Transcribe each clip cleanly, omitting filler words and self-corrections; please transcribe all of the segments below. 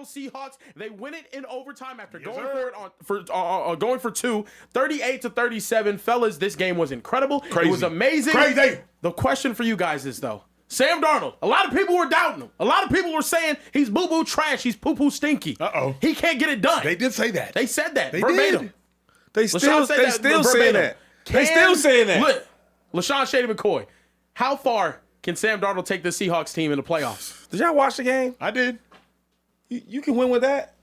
Seattle Seahawks. They win it in overtime after going for two, 38-37. Fellas, this game was incredible. Crazy. It was amazing. Crazy. The question for you guys is, though, Sam Darnold, a lot of people were doubting him. A lot of people were saying he's boo-boo trash. He's poo-poo stinky. Uh-oh. He can't get it done. They did say that. They said that They verbatim. did. They still saying that. They still saying that. Look, LaShawn Shady McCoy, how far can Sam Darnold take the Seahawks team in the playoffs? Did y'all watch the game? I did. You can win with that.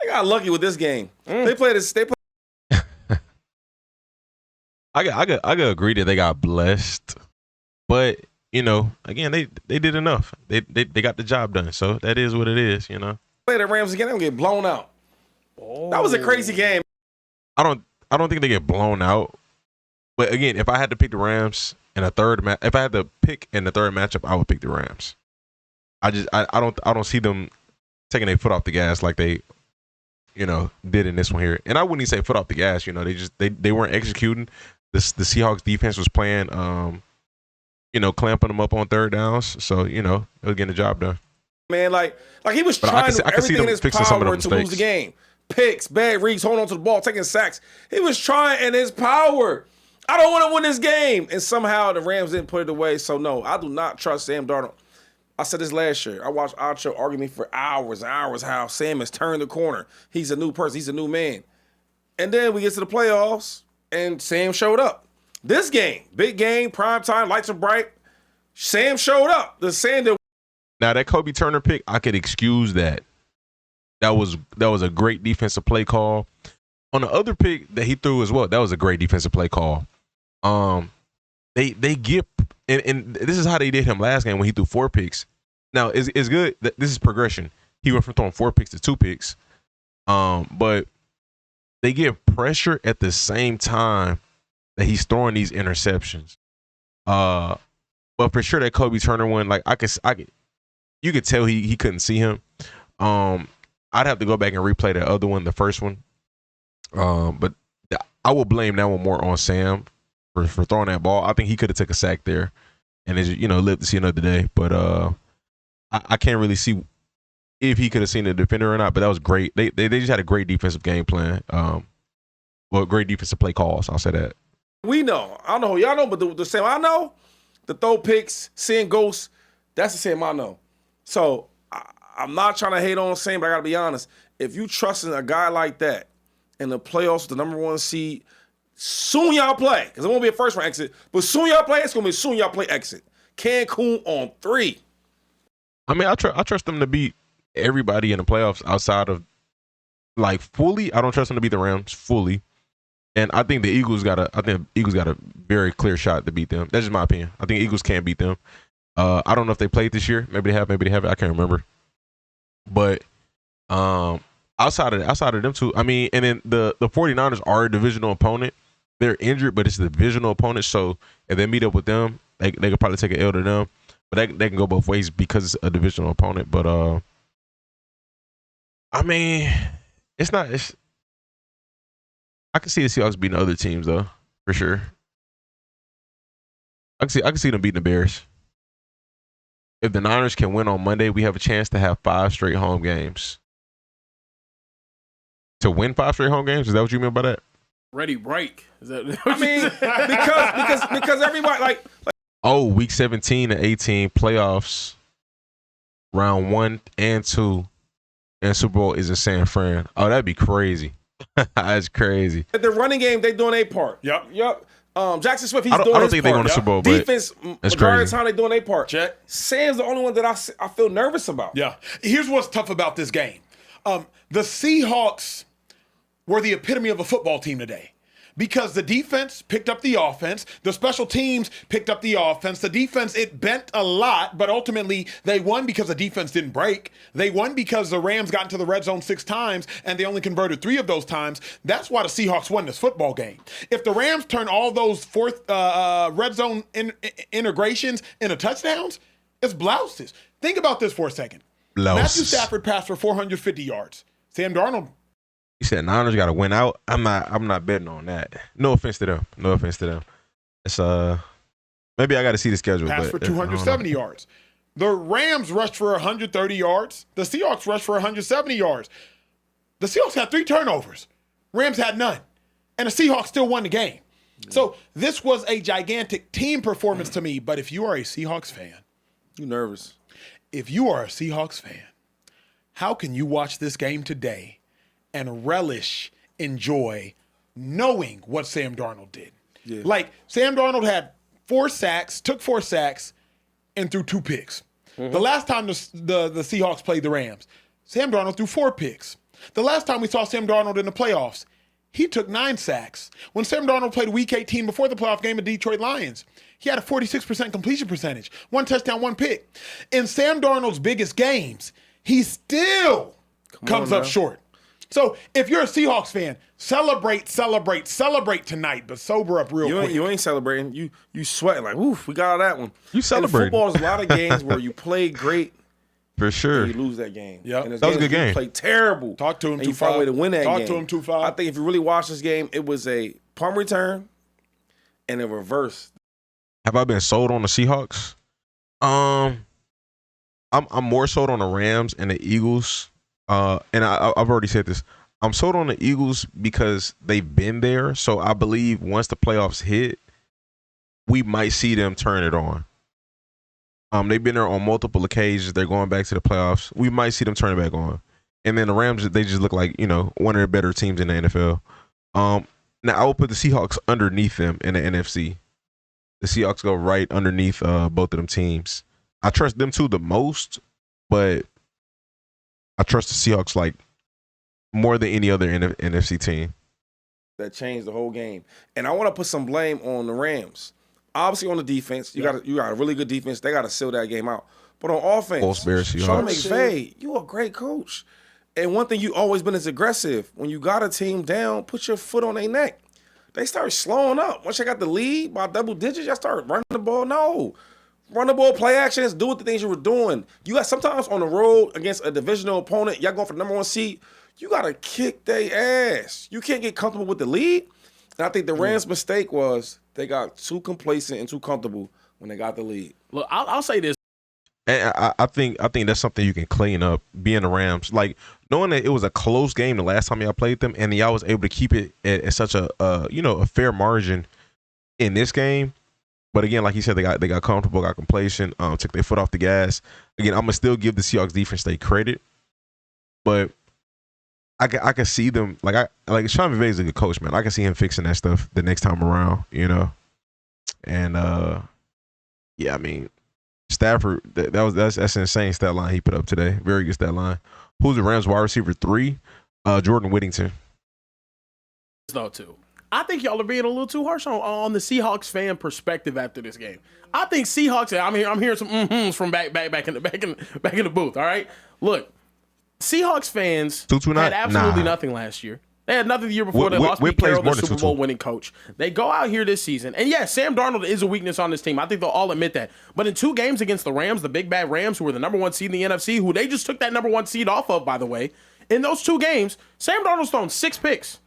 They got lucky with this game. They played this. They play. I got agree that they got blessed, but you know, again, they did enough. They got the job done. So that is what it is. You know, Play the Rams again. They gonna get blown out. That was a crazy game. I don't think they get blown out. But again, if I had to pick the Rams in a third match, if I had to pick in the third matchup, I would pick the Rams. I don't see them taking their foot off the gas like they, you know, did in this one here. And I wouldn't even say foot off the gas. You know, they weren't executing. The Seahawks defense was playing, you know, clamping them up on third downs. So you know, it was getting the job done. Man, like he was trying to everything in his power to lose the game. Picks, bad reads, holding on to the ball, taking sacks. He was trying in his power. I don't want to win this game. And somehow the Rams didn't put it away. So, no, I do not trust Sam Darnold. I said this last year. I watched Acho argue me for hours and hours how Sam has turned the corner. He's a new person. He's a new man. And then we get to the playoffs, and Sam showed up. This game, big game, prime time, lights are bright. Sam showed up. The Sam that Now, that Kobe Turner pick, I could excuse that. That was a great defensive play call. On the other pick that he threw as well, that was a great defensive play call. They get and this is how they did him last game when he threw 4 picks. Now it's good that this is progression. He went from throwing 4 picks to 2 picks. But they give pressure at the same time that he's throwing these interceptions. But for sure that Kobe Turner one, like you could tell he couldn't see him. I'd have to go back and replay that other one, the first one. But I will blame that one more on Sam for throwing that ball. I think he could have took a sack there and lived to see another day. But I can't really see if he could have seen the defender or not. But that was great. They just had a great defensive game plan. Great defensive play calls. I'll say that. we know. I don't know who y'all know, but the Sam I know, the throw picks, seeing ghosts, that's the Sam I know. So I'm not trying to hate on Sam, but I got to be honest. If you trust in a guy like that in the playoffs, the #1 seed, soon y'all play, because it won't be a first round exit, but soon y'all play, it's going to be soon y'all play exit. Cancun on 3. I mean, I trust them to beat everybody in the playoffs outside of, like, fully. I don't trust them to beat the Rams fully. And I think the Eagles got a very clear shot to beat them. That's just my opinion. I think Eagles can beat them. I don't know if they played this year. Maybe they have, maybe they haven't. I can't remember. But outside of them two, I mean, and then the 49ers are a divisional opponent. They're injured, but it's a divisional opponent. So if they meet up with them, they could probably take an L to them. But they can go both ways because it's a divisional opponent. But I mean, I can see the Seahawks beating other teams though, for sure. I can see them beating the Bears. If the Niners can win on Monday, we have a chance to have 5 straight home games. To win 5 straight home games? Is that what you mean by that? Ready break. Is that I mean, because everybody like week 17 and 18 playoffs, round 1 and 2, and Super Bowl is in San Fran. Oh, that'd be crazy. That's crazy. the running game, they doing their part. Yep. Jackson Swift, I don't think they're going to Super Bowl, but defense, that's majority of crazy. the time they doing their part. Check. Sam's the only one that I feel nervous about. Yeah. Here's what's tough about this game. The Seahawks were the epitome of a football team today because the defense picked up the offense. The special teams picked up the offense. The defense, it bent a lot, but ultimately they won because the defense didn't break. They won because the Rams got into the red zone 6 times and they only converted 3 of those times. That's why the Seahawks won this football game. If the Rams turn all those fourth red zone integrations into touchdowns, it's blouses. Think about this for a second. Blouses. Matthew Stafford passed for 450 yards. Sam Darnold. You said Niners got to win out. I'm not betting on that. No offense to them. It's maybe I got to see the schedule. Passed for 270 yards. The Rams rushed for 130 yards. The Seahawks rushed for 170 yards. The Seahawks had 3 turnovers. Rams had none. And the Seahawks still won the game. So this was a gigantic team performance to me. But if you are a Seahawks fan, you nervous. If you are a Seahawks fan, how can you watch this game today and relish, enjoy, knowing what Sam Darnold did? Yeah. Like, Sam Darnold had 4 sacks, took 4 sacks, and threw 2 picks. Mm-hmm. The last time the Seahawks played the Rams, Sam Darnold threw 4 picks. The last time we saw Sam Darnold in the playoffs, he took 9 sacks. When Sam Darnold played Week 18 before the playoff game of Detroit Lions, he had a 46% completion percentage, 1 touchdown, 1 pick. In Sam Darnold's biggest games, he still comes up short. So if you're a Seahawks fan, celebrate tonight, but sober up real quick. You ain't celebrating. You sweating like, oof, we got out that one. You celebrate. Football is a lot of games where you play great. For sure. And you lose that game. Yeah, that was a good game. You play terrible. Talk to him. And you find a way to win that game. Talk to him 2-5. I think if you really watch this game, it was a punt return and a reverse. Have I been sold on the Seahawks? I'm more sold on the Rams and the Eagles. And I've already said this. I'm sold on the Eagles because they've been there. So I believe once the playoffs hit, we might see them turn it on. They've been there on multiple occasions. They're going back to the playoffs. We might see them turn it back on. And then the Rams, they just look like, one of the better teams in the NFL. Now, I will put the Seahawks underneath them in the NFC. The Seahawks go right underneath both of them teams. I trust them too the most, but I trust the Seahawks like more than any other NFC team. That changed the whole game. And I want to put some blame on the Rams. Obviously on the defense, you got a really good defense. They got to seal that game out. But on offense, Sean McVay, you a great coach. And one thing you always been is aggressive. When you got a team down, put your foot on their neck. They start slowing up. Once you got the lead by double digits, y'all start running the ball. No. Run the ball, play actions, do the things you were doing. You got sometimes on the road against a divisional opponent, y'all going for the number 1 seed, you got to kick their ass. You can't get comfortable with the lead. And I think the Rams' mistake was they got too complacent and too comfortable when they got the lead. Look, I'll say this. And I think that's something you can clean up, being the Rams. Like, knowing that it was a close game the last time y'all played them, and y'all was able to keep it at such a fair margin in this game. But again, like you said, they got comfortable, got complacent, took their foot off the gas. Again, I'm gonna still give the Seahawks defense their credit, but I can see them like Sean McVay is a good coach, man. I can see him fixing that stuff the next time around, And yeah, I mean, Stafford, that's an insane stat line he put up today. Very good stat line. Who's the Rams wide receiver 3? Jordan Whittington. No, too. I think y'all are being a little too harsh on the Seahawks fan perspective after this game. I think Seahawks. I'm hearing some mm-hms from back in the booth. All right, look, Seahawks fans had absolutely nothing last year. They had nothing the year before. They lost Pete Carroll, the Super Bowl winning coach. They go out here this season, and yes, Sam Darnold is a weakness on this team. I think they'll all admit that. But in 2 games against the Rams, the big bad Rams, who were the number 1 seed in the NFC, who they just took that number 1 seed off of, by the way, in those 2 games, Sam Darnold's thrown 6 picks.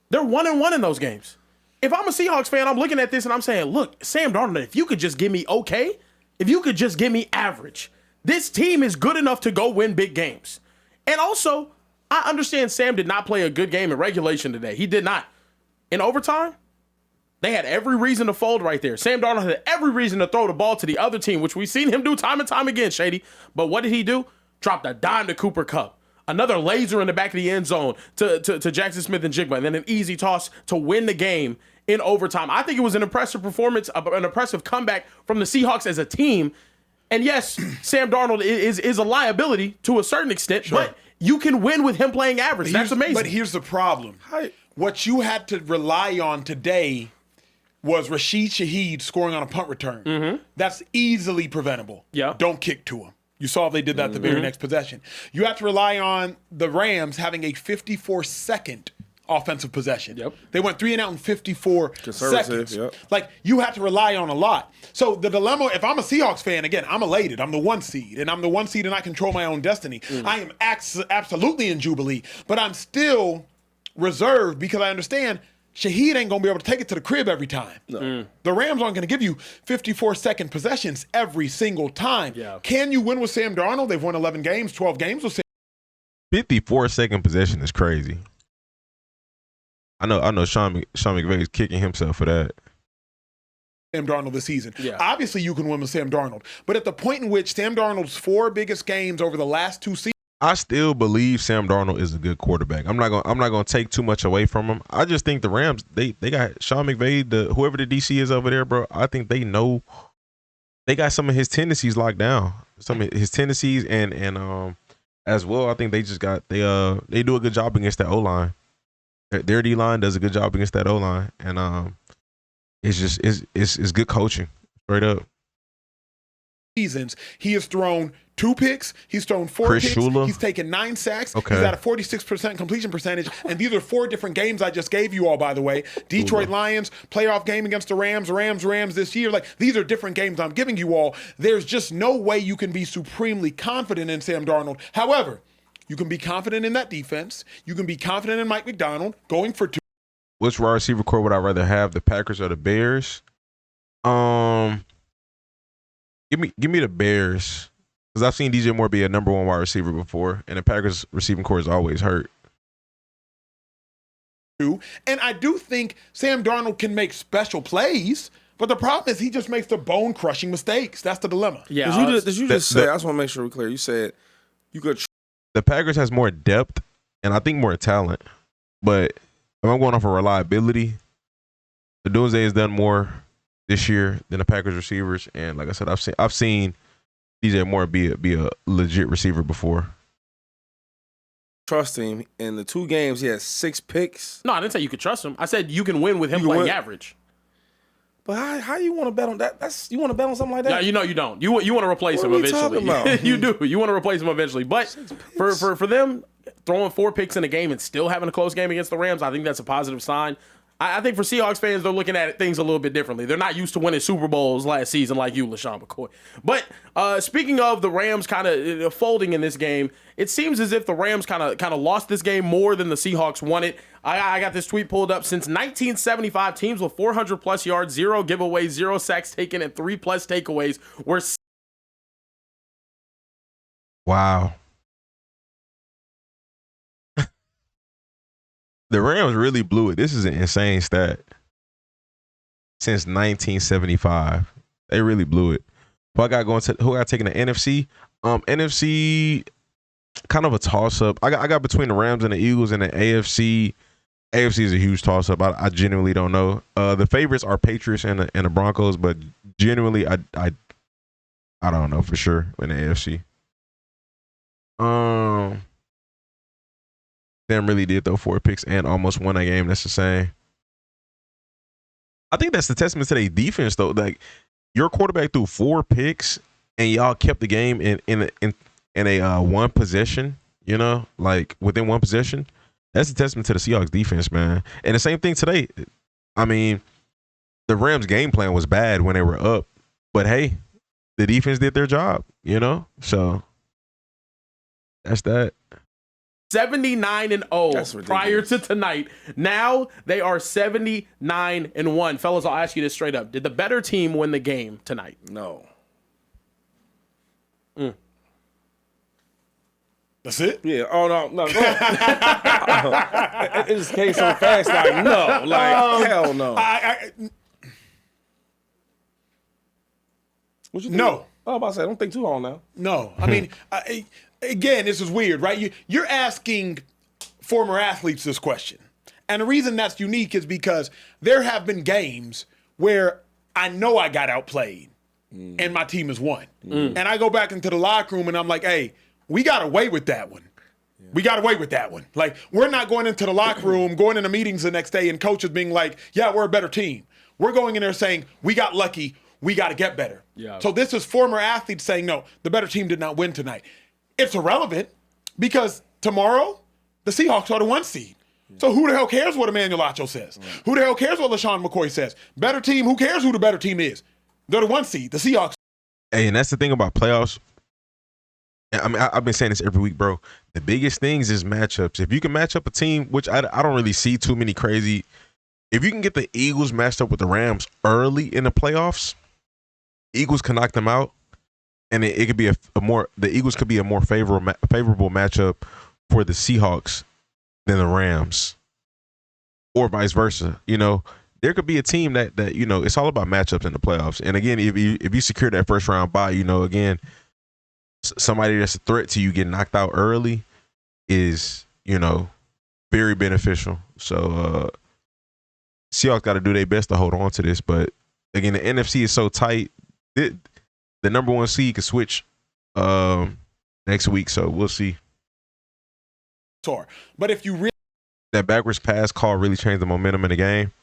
They're 1-1 in those games. If I'm a Seahawks fan, I'm looking at this and I'm saying, look, Sam Darnold, if you could just give me okay, if you could just give me average, this team is good enough to go win big games. And also, I understand Sam did not play a good game in regulation today. He did not. In overtime, they had every reason to fold right there. Sam Darnold had every reason to throw the ball to the other team, which we've seen him do time and time again, Shady. But what did he do? Dropped a dime to Cooper Kupp. Another laser in the back of the end zone to Jackson Smith and Jigba, and then an easy toss to win the game in overtime. I think it was an impressive performance, an impressive comeback from the Seahawks as a team. And yes, Sam Darnold is a liability to a certain extent, but you can win with him playing average. That's amazing. But here's the problem. What you had to rely on today was Rashid Shaheed scoring on a punt return. Mm-hmm. That's easily preventable. Yeah. Don't kick to him. You saw they did that the very next possession. You have to rely on the Rams having a 54-second offensive possession. Yep. They went 3 and out in 54 seconds. Yep. Like, you have to rely on a lot. So the dilemma, if I'm a Seahawks fan, again, I'm elated. I'm the 1 seed, and I'm the 1 seed, and I control my own destiny. I am absolutely in Jubilee, but I'm still reserved because I understand Shaheed ain't going to be able to take it to the crib every time. No. The Rams aren't going to give you 54-second possessions every single time. Yeah. Can you win with Sam Darnold? They've won 11 games, 12 games with Sam. 54-second possession is crazy. I know Sean McVay is kicking himself for that. Sam Darnold this season. Yeah. Obviously, you can win with Sam Darnold. But at the point in which Sam Darnold's 4 biggest games over the last 2 seasons, I still believe Sam Darnold is a good quarterback. I'm not gonna take too much away from him. I just think the Rams, they got Sean McVay, whoever the DC is over there, bro. I think they know they got some of his tendencies locked down. Some of his tendencies and as well. I think they just got they do a good job against that O-line. Their D-line does a good job against that O-line, and it's good coaching straight up. Seasons, he has thrown 2 picks. He's thrown 4 Chris picks. Shula. He's taken 9 sacks. Okay. He's at a 46% completion percentage. And these are 4 different games I just gave you all, by the way. Detroit Lions, playoff game against the Rams, Rams this year. Like, these are different games I'm giving you all. There's just no way you can be supremely confident in Sam Darnold. However, you can be confident in that defense. You can be confident in Mike McDonald going for 2. Which wide receiver core would I rather have, the Packers or the Bears? Give me the Bears, because I've seen DJ Moore be a number 1 wide receiver before, and the Packers receiving core is always hurt. And I do think Sam Darnold can make special plays, but the problem is he just makes the bone-crushing mistakes. That's the dilemma. Yeah. Did you just say? I just want to make sure we're clear. You said you could. The Packers has more depth and I think more talent, but if I'm going off of reliability, the Doomsday has done more this year than the Packers receivers, and like I said, I've seen DJ Moore be a legit receiver before. Trust him. In the 2 games, he has 6 picks. No, I didn't say you could trust him. I said you can win with him playing average. But how you want to bet on that? You want to bet on something like that? Yeah, you don't. You want to replace him eventually. You do. You want to replace him eventually. But for them throwing 4 picks in a game and still having a close game against the Rams, I think that's a positive sign. I think for Seahawks fans, they're looking at things a little bit differently. They're not used to winning Super Bowls last season like you, LaShawn McCoy. But speaking of the Rams kind of folding in this game, it seems as if the Rams kind of lost this game more than the Seahawks won it. I got this tweet pulled up. Since 1975, teams with 400-plus yards, 0 giveaways, 0 sacks taken, and 3+ takeaways were... Wow. The Rams really blew it. This is an insane stat. Since 1975, they really blew it. Who I got taking the NFC? NFC, kind of a toss-up. I got between the Rams and the Eagles and the AFC. AFC is a huge toss-up. I genuinely don't know. The favorites are Patriots and the Broncos, but genuinely, I don't know for sure in the AFC. Sam really did throw 4 picks and almost won that game. That's insane. I think that's the testament to their defense, though. Like, your quarterback threw 4 picks and y'all kept the game in a 1 possession. You know, like within 1 possession. That's a testament to the Seahawks defense, man. And the same thing today. I mean, the Rams' game plan was bad when they were up, but hey, the defense did their job. You know, so that's that. 79-0 prior to tonight. Now they are 79-1. Fellas, I'll ask you this straight up. Did the better team win the game tonight? No. That's it? Yeah. Oh, no. Go ahead. It just came so fast. Like, no. Like, hell no. What you think? No. I was about to say, don't think too long now. No. I mean, again, this is weird, right? You're asking former athletes this question. And the reason that's unique is because there have been games where I know I got outplayed and my team has won. And I go back into the locker room and I'm like, hey, we got away with that one. Yeah. We got away with that one. Like, we're not going into the locker room, going into meetings the next day and coaches being like, yeah, we're a better team. We're going in there saying, we got lucky. We got to get better. Yeah. So this is former athletes saying, no, the better team did not win tonight. It's irrelevant because tomorrow the Seahawks are the 1 seed. Yeah. So who the hell cares what Emmanuel Acho says? Right. Who the hell cares what LaShawn McCoy says? Better team, who cares who the better team is? They're the 1 seed, the Seahawks. Hey, and that's the thing about playoffs. I mean, I've been saying this every week, bro. The biggest things is matchups. If you can match up a team, which I don't really see too many crazy if you can get the Eagles matched up with the Rams early in the playoffs, Eagles can knock them out, and it could be the Eagles could be a more favorable matchup for the Seahawks than the Rams, or vice versa. You know, there could be a team that it's all about matchups in the playoffs. And again, if you secure that first round bye, again, somebody that's a threat to you getting knocked out early is very beneficial. So Seahawks got to do their best to hold on to this. But again, the NFC is so tight. The number one seed could switch next week, so we'll see. But if you really that backwards pass call really changed the momentum in the game.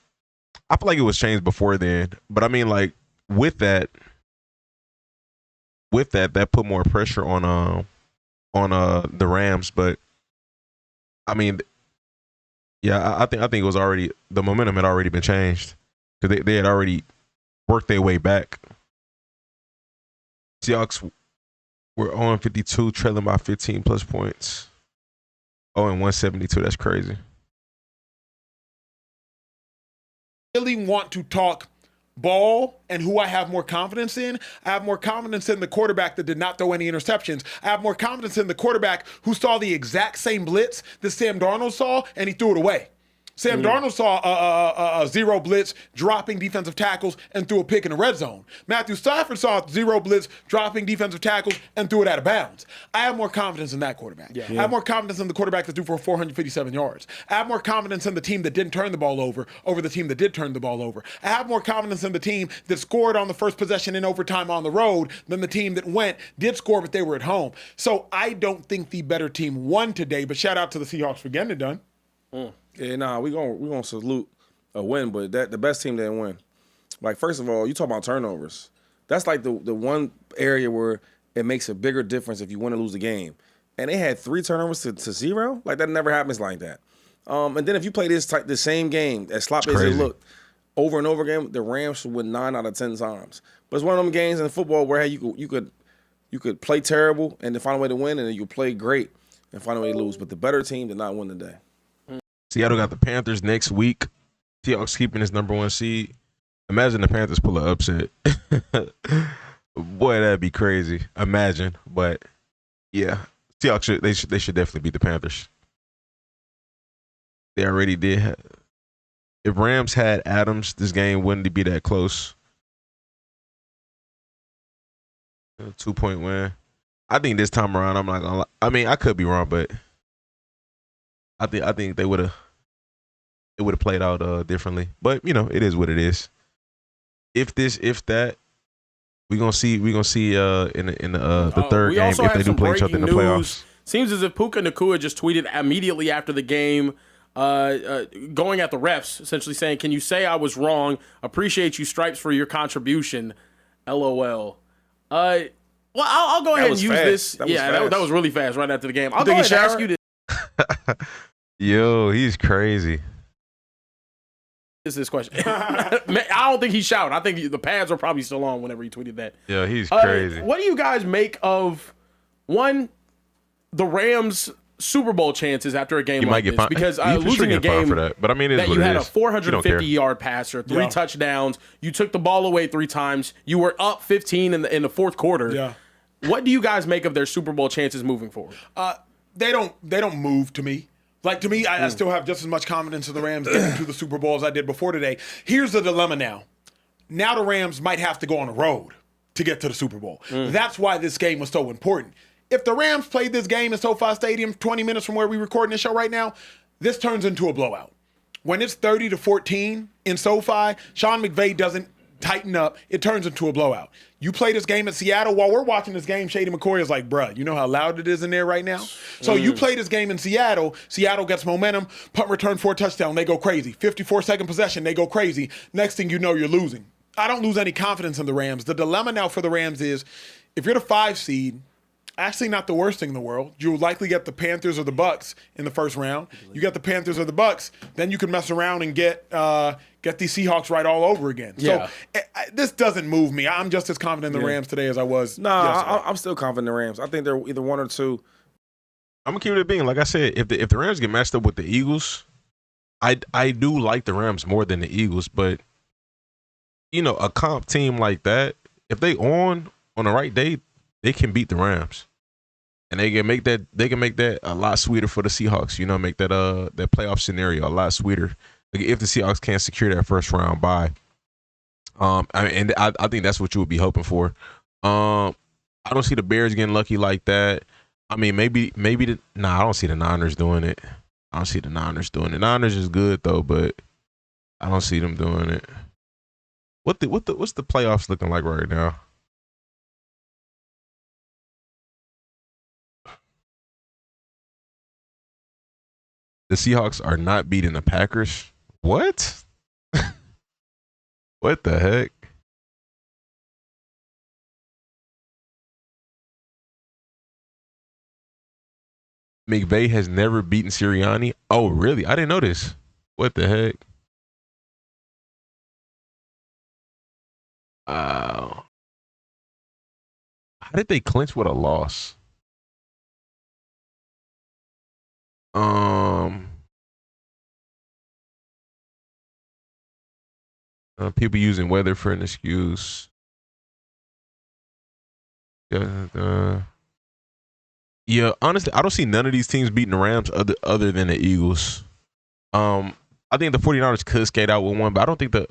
I feel like it was changed before then, but I mean, like with that put more pressure on the Rams. But I mean, yeah, I think it was already, the momentum had already been changed because they had already worked their way back. Seahawks were 0-52, trailing by 15 plus points. 0-172. That's crazy. Really want to talk ball and who I have more confidence in, I have more confidence in the quarterback that did not throw any interceptions. I have more confidence in the quarterback who saw the exact same blitz that Sam Darnold saw and he threw it away. Sam Darnold saw a zero blitz, dropping defensive tackles, and threw a pick in the red zone. Matthew Stafford saw zero blitz, dropping defensive tackles, and threw it out of bounds. I have more confidence in that quarterback. I have more confidence in the quarterback that threw for 457 yards. I have more confidence in the team that didn't turn the ball over the team that did turn the ball over. I have more confidence in the team that scored on the first possession in overtime on the road than the team that did score, but they were at home. So I don't think the better team won today, but shout out to the Seahawks for getting it done. Yeah, nah, we gonna salute a win, but the best team didn't win. Like, first of all, you talk about turnovers. That's like the one area where it makes a bigger difference if you win or lose the game. And they had 3 turnovers to 0. Like, that never happens like that. And then if you play the same game, as sloppy as it looked, over and over again, the Rams should win 9 out of 10 times. But it's one of them games in football where you could play terrible and then find a way to win, and then you play great and find a way to lose. But the better team did not win today. Seattle got the Panthers next week. Seahawks keeping his number 1 seed. Imagine the Panthers pull an upset. Boy, that'd be crazy. Imagine, but yeah, Seahawks they should definitely beat the Panthers. They already did. If Rams had Adams, this game wouldn't be that close. A 2-point win. I think this time around, I'm not gonna lie. I mean, I could be wrong, but I think they would have played out differently. But it is what it is. If that, we're gonna see in the third game if they do play each other in the playoffs. Seems as if Puka Nacua just tweeted immediately after the game, going at the refs, essentially saying, "Can you say I was wrong? Appreciate you, Stripes, for your contribution. LOL." Well, I'll go ahead and use this. That was really fast right after the game. I'll go ahead and ask you this. Yo, he's crazy. This question. I don't think he shouted. I think the pads are probably still on whenever he tweeted that. Yeah, he's crazy. What do you guys make of the Rams' Super Bowl chances after a game like this? Because losing a game for that. But I mean, that you had a 450-yard passer, 3 touchdowns, you took the ball away 3 times, you were up 15 in the fourth quarter. Yeah. What do you guys make of their Super Bowl chances moving forward? They don't move to me. Like, to me, I still have just as much confidence in the Rams getting to the Super Bowl as I did before today. Here's the dilemma now. Now the Rams might have to go on the road to get to the Super Bowl. That's why this game was so important. If the Rams played this game in SoFi Stadium 20 minutes from where we're recording this show right now, this turns into a blowout. When it's 30-14 in SoFi, Sean McVay doesn't tighten up, it turns into a blowout. You play this game at Seattle. While we're watching this game, Shady McCoy is like, bruh, you know how loud it is in there right now? So you play this game in Seattle gets momentum, punt return for a touchdown, they go crazy. 54-second possession, they go crazy. Next thing you know, you're losing. I don't lose any confidence in the Rams. The dilemma now for the Rams is, if you're the 5 seed, actually not the worst thing in the world. You'll likely get the Panthers or the Bucks in the first round. You get the Panthers or the Bucks, then you can mess around and get these Seahawks right all over again. Yeah. So this doesn't move me. I'm just as confident in the Rams today as I was yesterday. I'm still confident in the Rams. I think they're either 1 or 2. I'm gonna keep it being, like I said, if the Rams get matched up with the Eagles, I do like the Rams more than the Eagles, but a comp team like that, if they on the right day, they can beat the Rams. And they can make that a lot sweeter for the Seahawks, make that that playoff scenario a lot sweeter. Like if the Seahawks can't secure that first round bye. I think that's what you would be hoping for. I don't see the Bears getting lucky like that. I mean, maybe I don't see the Niners doing it. I don't see the Niners doing it. Niners is good though, but I don't see them doing it. What's the playoffs looking like right now? The Seahawks are not beating the Packers. What? What the heck? McVay has never beaten Sirianni. Oh, really? I didn't know this. What the heck? How did they clinch with a loss? People using weather for an excuse. Yeah, honestly, I don't see none of these teams beating the Rams other than the Eagles. I think the 49ers could skate out with one, but I think the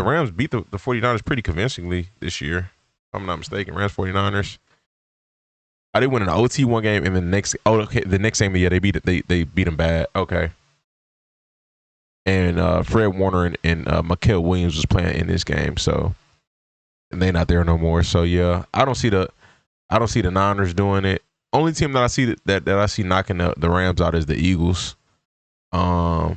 Rams beat the 49ers pretty convincingly this year. If I'm not mistaken. Rams 49ers. They win an OT one game, and the next game, yeah, they beat them bad. Okay. And Fred Warner and Mikael Williams was playing in this game, so and they're not there no more. So yeah, I don't see the Niners doing it. Only team that I see that I see knocking the Rams out is the Eagles. So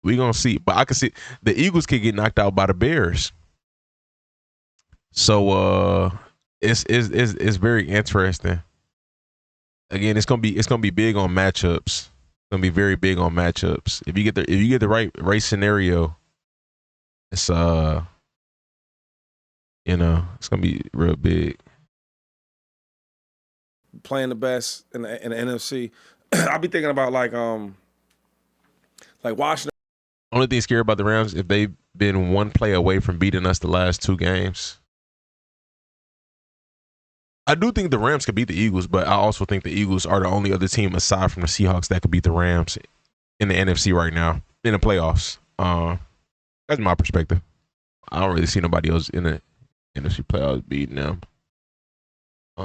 we gonna see, but I can see the Eagles could get knocked out by the Bears. So it's very interesting. Again, it's gonna be big on matchups. It's gonna be very big on matchups. If you get the right scenario, it's it's gonna be real big. Playing the best in the NFC. I'll be thinking about like Washington. Only thing scary about the Rams, if they've been one play away from beating us the last two games. I do think the Rams could beat the Eagles, but I also think the Eagles are the only other team aside from the Seahawks that could beat the Rams in the NFC right now in the playoffs. That's my perspective. I don't really see nobody else in the NFC playoffs beating them. The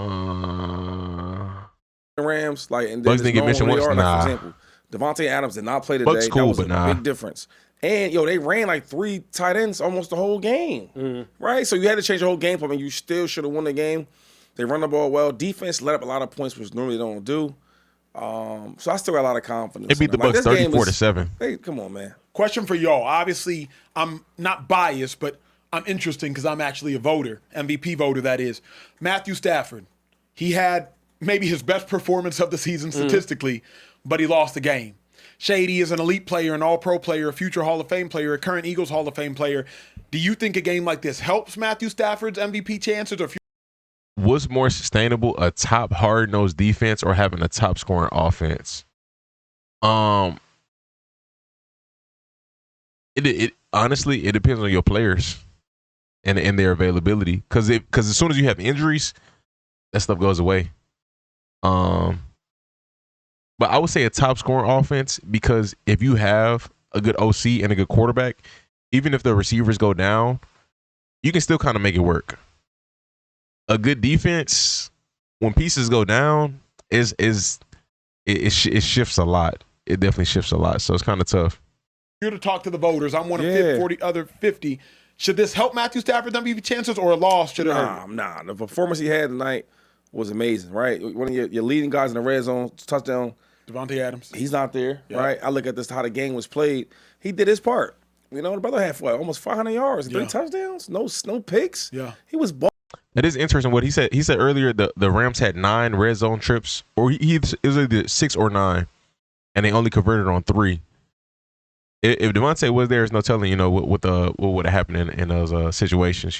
Rams, and Bugs didn't get mentioned once. Nah. For example, Devontae Adams did not play today. Bugs cool, that was but a big difference. And they ran 3 tight ends almost the whole game, right? So you had to change the whole game plan, and you still should have won the game. They run the ball well. Defense let up a lot of points, which normally they don't do. So I still got a lot of confidence. They beat the Bucs 34-7. Hey, come on, man. Question for y'all. Obviously, I'm not biased, but I'm interested because I'm actually a voter, MVP voter, that is. Matthew Stafford. He had maybe his best performance of the season statistically, but he lost the game. Shady is an elite player, an all-pro player, a future Hall of Fame player, a current Eagles Hall of Fame player. Do you think a game like this helps Matthew Stafford's MVP chances? Or what's more sustainable, a top hard-nosed defense or having a top-scoring offense? It honestly, it depends on your players and their availability. Because as soon as you have injuries, that stuff goes away. But I would say a top-scoring offense, because if you have a good OC and a good quarterback, even if the receivers go down, you can still kind of make it work. A good defense, when pieces go down, it shifts a lot. It definitely shifts a lot. So it's kind of tough. You're to talk to the voters. I'm one of 40 other 50. Should this help Matthew Stafford's MVP chances, or a loss should it hurt? Nah. The performance he had tonight was amazing, right? One of your leading guys in the red zone, touchdown. Devontae Adams. He's not there, right? I look at this, how the game was played. He did his part. The brother had almost 500 yards, 3 touchdowns, no picks. Yeah. He was ball. That is interesting what he said. He said earlier the Rams had 9 red zone trips, or it was either 6 or 9, and they only converted on 3. If Devontae was there, there's no telling, what would have happened in those situations,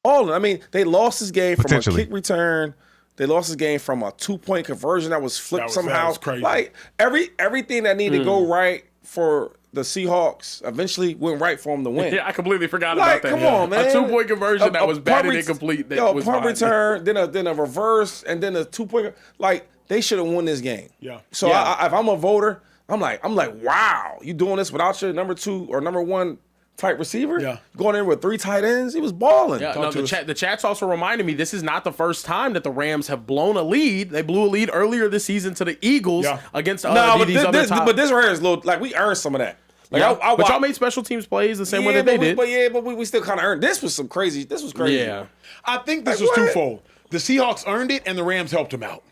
All of them. I mean, they lost this game from a kick return They lost this game from a 2-point conversion that was flipped somehow. That was crazy. Like everything that needed to go right for the Seahawks eventually went right for them to win. Yeah, I completely forgot about that. Come on, man. A 2-point conversion that was batted incomplete. That was punt return, then a reverse, and then a 2-point. Like they should have won this game. Yeah. So if I'm a voter, I'm like, wow, you doing this without your number 2 or number 1 type receiver? Yeah. Going in with 3 tight ends, he was balling. Yeah, no, the chat's also reminded me this is not the first time that the Rams have blown a lead. They blew a lead earlier this season to the Eagles against these other top. But this right here is a little like we earned some of that. Like but y'all made special teams plays the same way that they did. But we still kind of earned. This was crazy. Yeah, I think this was twofold. The Seahawks earned it, and the Rams helped them out.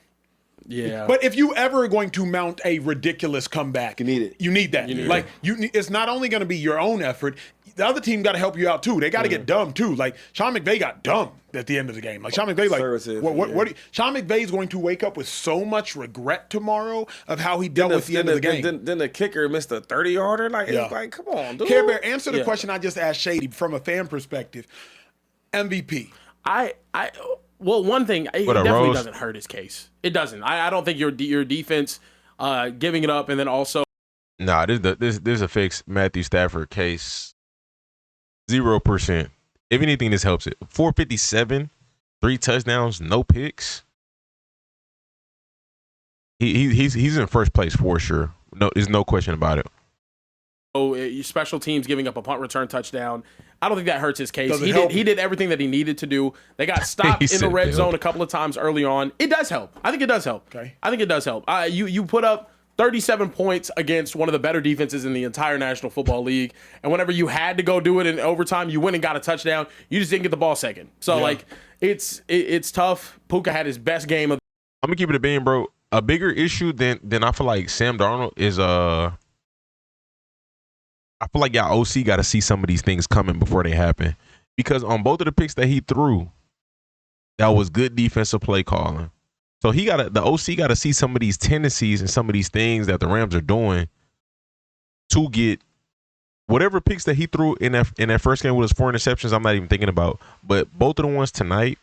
Yeah. But if you ever are going to mount a ridiculous comeback, you need it. You need that. It's not only going to be your own effort. The other team got to help you out too. They got to get dumb too. Like Sean McVay got dumb at the end of the game. Like Sean McVay, Sean McVay is going to wake up with so much regret tomorrow of how he dealt with the end of the game. Then the kicker missed a 30-yarder. It's like, come on, dude. Care Bear, answer the question I just asked Shady from a fan perspective. MVP. Well, one thing, it definitely doesn't hurt his case. It doesn't. I don't think your defense giving it up and then also. Nah, this affects Matthew Stafford case 0%. If anything, this helps it. 457, 3 touchdowns, no picks. He's in first place for sure. No, there's no question about it. Special teams giving up a punt return touchdown. I don't think that hurts his case. He did everything that he needed to do. They got stopped in the red zone a couple of times early on. It does help. I think it does help. Okay. I think it does help. You put up 37 points against one of the better defenses in the entire National Football League, and whenever you had to go do it in overtime, you went and got a touchdown. You just didn't get the ball second. So it's tough. Puka had his best game of. I'm gonna keep it a bean, bro. A bigger issue than I feel like Sam Darnold is I feel like y'all OC got to see some of these things coming before they happen, because on both of the picks that he threw, that was good defensive play calling. So the OC got to see some of these tendencies and some of these things that the Rams are doing to get whatever picks that he threw in that first game with his 4 interceptions. I'm not even thinking about, but both of the ones tonight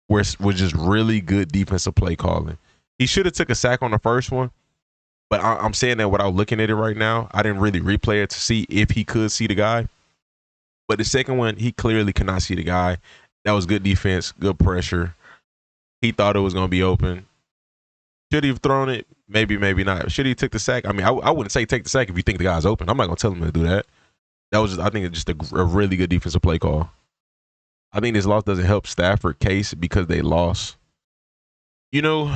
were just really good defensive play calling. He should have took a sack on the first one. But I'm saying that without looking at it right now. I didn't really replay it to see if he could see the guy. But the second one, he clearly cannot see the guy. That was good defense, good pressure. He thought it was going to be open. Should he have thrown it? Maybe, maybe not. Should he have took the sack? I mean, I wouldn't say take the sack if you think the guy's open. I'm not going to tell him to do that. That was I think it's just a really good defensive play call. I think this loss doesn't help Stafford case because they lost. You know,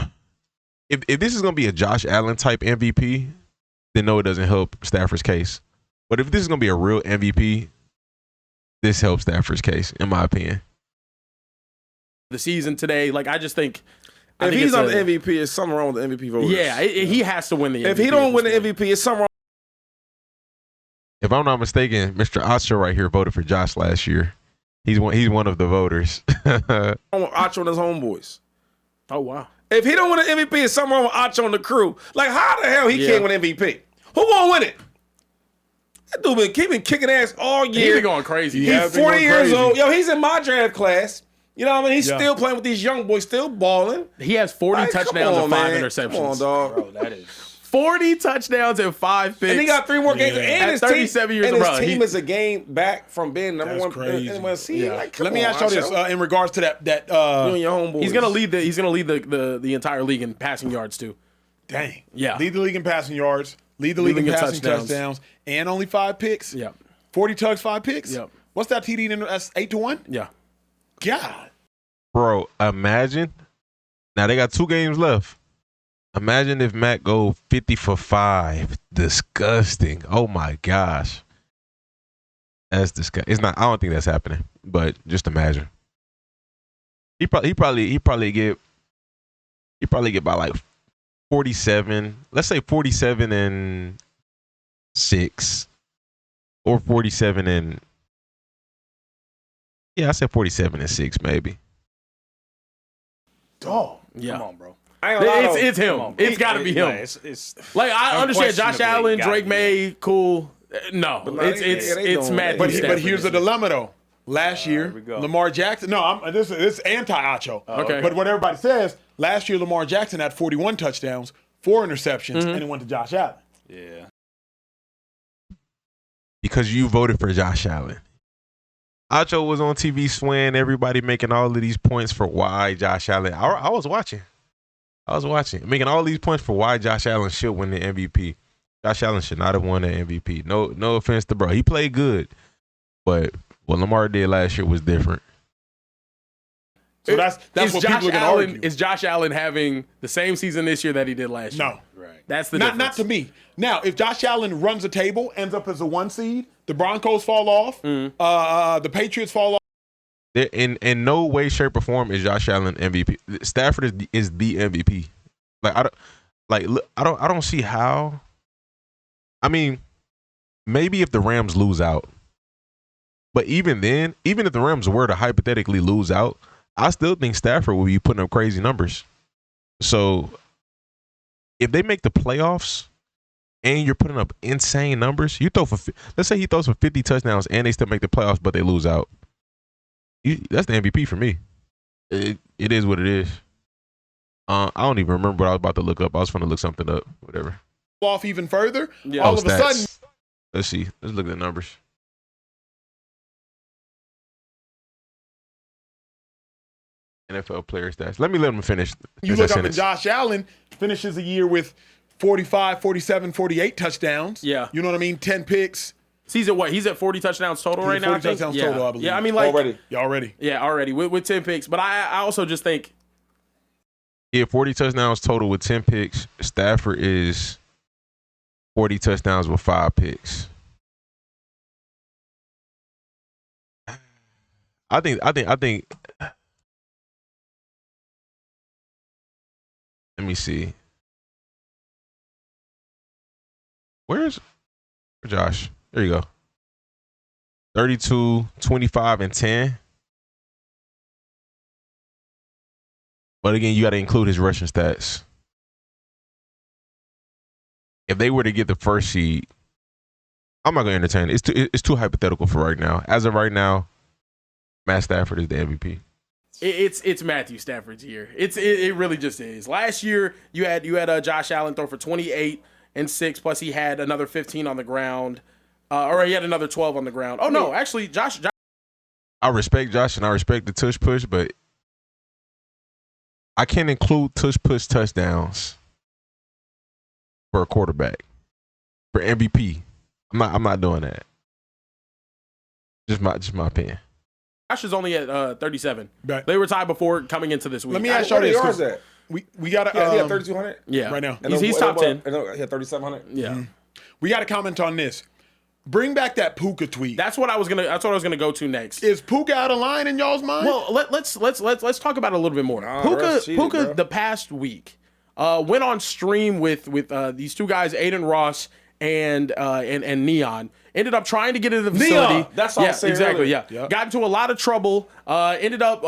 if this is going to be a Josh Allen type MVP, then no, it doesn't help Stafford's case. But if this is going to be a real MVP, this helps Stafford's case, in my opinion. The season today, I just think. If he's on the MVP, it's something wrong with the MVP voters. Yeah, he has to win the MVP. If he don't win the MVP, it's something wrong. If I'm not mistaken, Mr. Acho right here voted for Josh last year. He's one of the voters. Acho and his homeboys. Oh, wow. If he don't win the MVP, it's something wrong with Acho and the crew. How the hell he can't win MVP? Who won't win it? That dude been kicking ass all year. He's been going crazy. He's 40 years old. Yo, he's in my draft class. You know what I mean? He's still playing with these young boys, still balling. He has 40 touchdowns and 5 interceptions. Come on, dog. Bro, that is 40 touchdowns and 5 picks. And he got 3 more games. And his 37 years old. And his team is a game back from being number one in one seed. Yeah. Let me ask you this in regards to that. You and your homeboys. He's gonna lead the entire league in passing yards too. Dang. Yeah. Lead the league in passing yards. Lead the league in passing touchdowns. And only 5 picks. Yeah. 40 tugs, 5 picks. Yep. What's that TD? That's 8-1. Yeah. God. Bro, imagine. Now they got 2 games left. Imagine if Matt go 50 for 5. Disgusting. Oh my gosh. That's disgusting. It's not. I don't think that's happening. But just imagine. He probably get by 47. Let's say 47-6, or 47 and. Yeah, I said 47-6 maybe. Oh, yeah. Come on, bro. It's him. It's got to be him. It's I understand Josh Allen, Drake May, cool. No, it's Matt. But here's the dilemma though. Last year, Lamar Jackson. No, this is anti-Acho. Okay. But what everybody says, Last year, Lamar Jackson had 41 touchdowns, 4 interceptions, and it went to Josh Allen. Yeah. Because you voted for Josh Allen. Acho was on TV swaying everybody, making all of these points for why Josh Allen. I was watching, making all these points for why Josh Allen should win the MVP. Josh Allen should not have won the MVP. No offense to bro. He played good, but what Lamar did last year was different. So that's what people are going to argue. Is Josh Allen having the ssame season this year that he did last year? No. Right. That's the difference. Not to me. Now, if Josh Allen runs a table, ends up as a 1 seed, the Broncos fall off, the Patriots fall off. In no way, shape, or form is Josh Allen MVP. Stafford is the MVP. I don't see how. I mean, maybe if the Rams lose out, but even then, even if the Rams were to hypothetically lose out, I still think Stafford will be putting up crazy numbers. So if they make the playoffs and you're putting up insane numbers, let's say he throws for 50 touchdowns and they still make the playoffs, but they lose out. That's the MVP for me. It is what it is. I don't even remember what I was about to look up. I was going to look something up. Whatever. Off even further. Yeah. All of a sudden. Let's see. Let's look at the numbers. NFL player stats. Let him finish. You look up and Josh Allen finishes a year with 45, 47, 48 touchdowns. Yeah. You know what I mean? 10 picks. He's at what? He's at 40 touchdowns total right now. 40 touchdowns total, I believe. Yeah, I mean, like already. Yeah, already with 10 picks. But I also just think. Yeah, 40 touchdowns total with 10 picks. Stafford is 40 touchdowns with 5 picks. I think. Let me see. Where's Josh? There you go. 32, 25, and 10. But again, you got to include his rushing stats. If they were to get the first seed, I'm not going to entertain it. It's too hypothetical for right now. As of right now, Matt Stafford is the MVP. It's Matthew Stafford's year. It really just is. Last year you had Josh Allen throw for 28 and 6, plus he had another 15 on the ground, or he had another 12 on the ground. Oh no, actually Josh. I respect Josh and I respect the tush push, but I can't include tush push touchdowns for a quarterback for MVP. I'm not doing that. Just my opinion. Josh is only at 37. Right. They were tied before coming into this week. Let me ask y'all this. That? We got to. He had 3,200? Yeah. Right now. He's top 10. He had 3,700? Yeah. Mm-hmm. We got to comment on this. Bring back that Puka tweet. That's what I was gonna go to next. Is Puka out of line in y'all's mind? Well, let's talk about it a little bit more. Russ cheated, Puka bro. the past week went on stream with these two guys, Aiden Ross and Neon. Ended up trying to get into the facility. Neon, that's all I'm saying exactly. earlier. Yeah, got into a lot of trouble. Ended up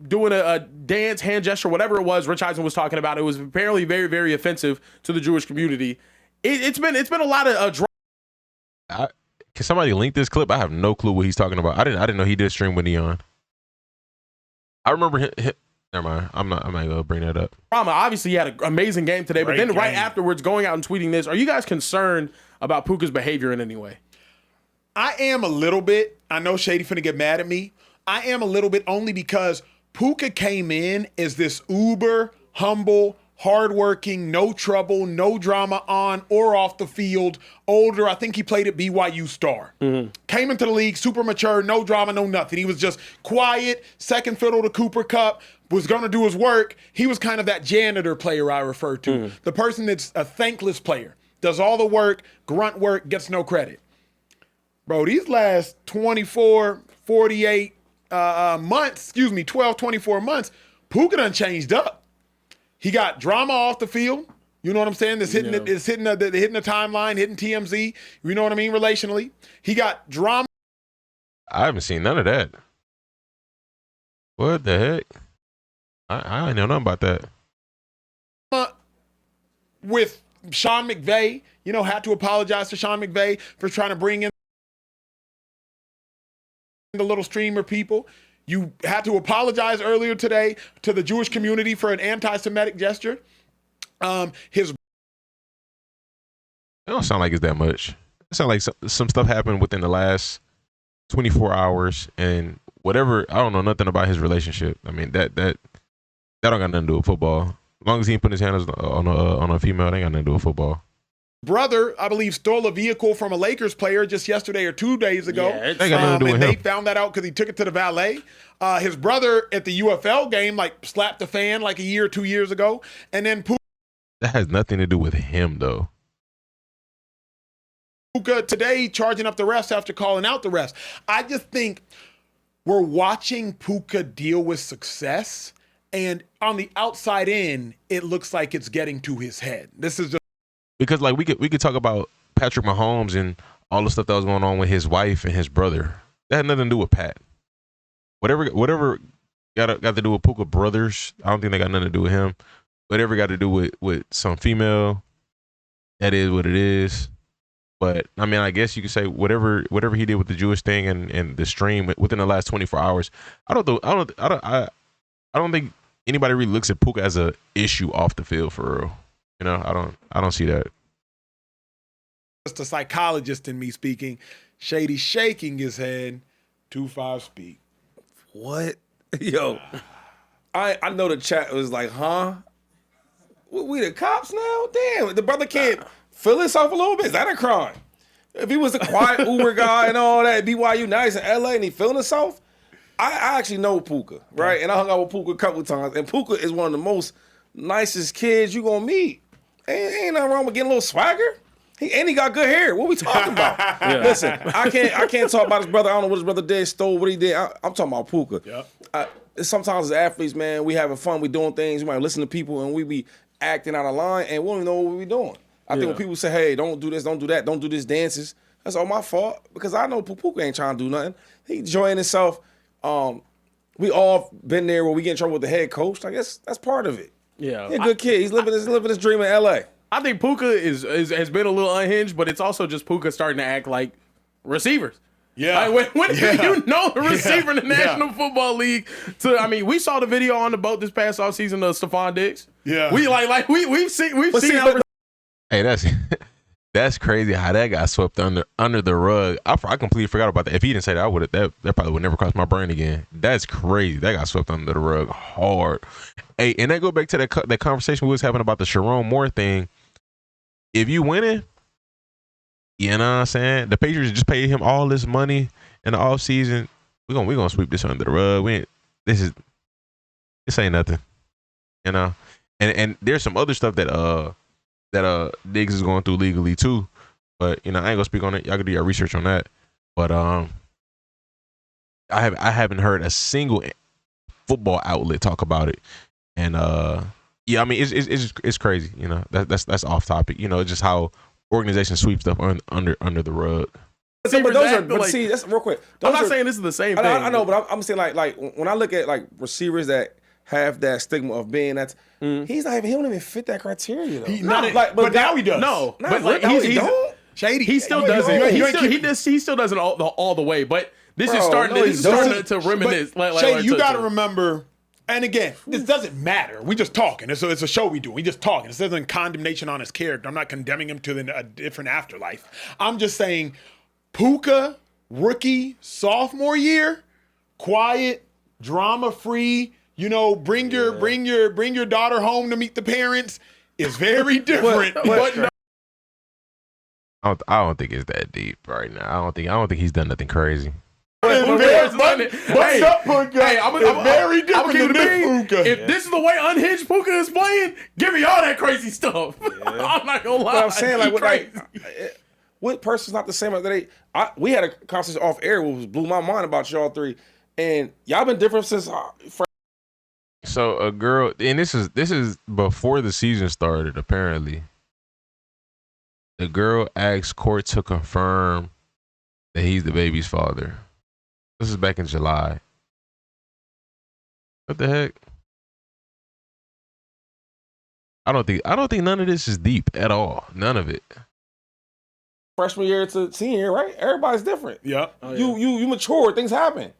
doing a dance, hand gesture, whatever it was. Rich Eisen was talking about. It was apparently very, very offensive to the Jewish community. It's been a lot of drama. Can somebody link this clip? I have no clue what he's talking about. I didn't know he did stream with Neon. I remember him. Never mind. I'm not gonna bring that up. Obviously, he had an amazing game today, but then right afterwards, going out and tweeting this. Are you guys concerned about Puka's behavior in any way? I am a little bit. I know Shady finna get mad at me. I am a little bit only because Puka came in as this uber humble, hardworking, no trouble, no drama on or off the field, older. I think he played at BYU star. Came into the league, super mature, no drama, no nothing. He was just quiet, second fiddle to Cooper Kupp, was going to do his work. He was kind of that janitor player I refer to, the person that's a thankless player, does all the work, grunt work, gets no credit. Bro, these last 24, 48 months, 12, 24 months, Puka done changed up. He got drama off the field. You know what I'm saying? That's hitting hitting the timeline, hitting TMZ. You know what I mean? Relationally, he got drama. I haven't seen none of that. What the heck? I ain't know nothing about that. With Sean McVay, had to apologize to Sean McVay for trying to bring in the little streamer people. You had to apologize earlier today to the Jewish community for an anti-Semitic gesture. His It don't sound like it's that much. It sounds like some stuff happened within the last 24 hours and whatever. I don't know nothing about his relationship. I mean, that don't got nothing to do with football. As long as he ain't putting his hands on a female, they ain't got nothing to do with football. brother, I believe, stole a vehicle from a Lakers player just yesterday or 2 days ago. Yeah, and they found that out because he took it to the valet. His brother at the UFL game, like, slapped a fan like a year or 2 years ago. And then that has nothing to do with him, though. Puka today charging up the refs after calling out the refs. I just think we're watching Puka deal with success, and on the outside in, it looks like it's getting to his head. This is just because, like, we could talk about Patrick Mahomes and all the stuff that was going on with his wife and his brother. That had nothing to do with Pat. Whatever got to do with Puka brothers, I don't think they got nothing to do with him. Whatever got to do with some female, that is what it is. But I mean, I guess you could say whatever he did with the Jewish thing and the stream within the last 24 hours. I don't think anybody really looks at Puka as a issue off the field for real. You know, I don't see that. just a psychologist in me speaking. Shady shaking his head. 2-5 speak. What? Yo, I know the chat was like, huh? We the cops now? Damn, the brother can't feel himself a little bit. Is that a crime? If he was a quiet Uber guy and all that, BYU nice in LA and he feeling himself, I actually know Puka, right? And I hung out with Puka a couple of times. And Puka is one of the most nicest kids you gonna meet. Ain't nothing wrong with getting a little swagger. He got good hair. What we talking about? Listen, I can't talk about his brother. I don't know what his brother did, stole, what he did. I'm talking about Puka. Yep. Sometimes as athletes, man, we having fun, we doing things, we might listen to people, and we be acting out of line, and we don't even know what we doing. I think when people say, hey, don't do this, don't do that, don't do this dances, that's all my fault, because I know Puka ain't trying to do nothing. He enjoying himself. We all been there where we get in trouble with the head coach. I guess that's part of it. Yeah. He's a good kid. He's living his dream in LA. I think Puka has been a little unhinged, but it's also just Puka starting to act like receivers. Yeah. Like when you know the receiver in the National Football League we saw the video on the boat this past offseason of Stephon Diggs. Yeah. We've seen how Hey, that's crazy how that got swept under the rug. I completely forgot about that. If he didn't say that, that probably would never cross my brain again. That's crazy. That got swept under the rug hard. Hey, and that go back to that conversation we was having about the Sharon Moore thing. If you winning, you know what I'm saying? The Patriots just paid him all this money in the offseason. We're gonna sweep this under the rug. This ain't nothing. You know? And there's some other stuff that Diggs is going through legally too. But you know, I ain't gonna speak on it. Y'all can do your research on that. But I haven't heard a single football outlet talk about it. And yeah, I mean it's crazy, you know. That's off topic. You know, it's just how organizations sweep stuff under the rug. See, but see, that's real quick. I'm not saying this is the same thing. I know, but I'm saying like when I look at like receivers that have that stigma of being that, he don't even fit that criteria though. But now he does. No, but like he don't. Shady. He still doesn't. He still doesn't all the way. But this is starting to reminisce. Shady, you got to remember. And again, this doesn't matter. We just talking. It's a show we do. We just talking. This isn't condemnation on his character. I'm not condemning him to a different afterlife. I'm just saying, Puka, rookie, sophomore year, quiet, drama-free. You know, bring your daughter home to meet the parents is very different. But I don't think it's that deep right now. I don't think he's done nothing crazy. Hey, I'm very different than this Puka. If this is the way unhinged Puka is playing, give me all that crazy stuff. I'm not gonna lie. But I'm saying what person's not the same as they? We had a conversation off air which blew my mind about y'all three, and y'all been different since. So a girl, and this is before the season started. Apparently, the girl asked court to confirm that he's the baby's father. This is back in July. What the heck? I don't think none of this is deep at all. None of it. Freshman year to senior year, right? Everybody's different. Yeah. You mature. Things happen.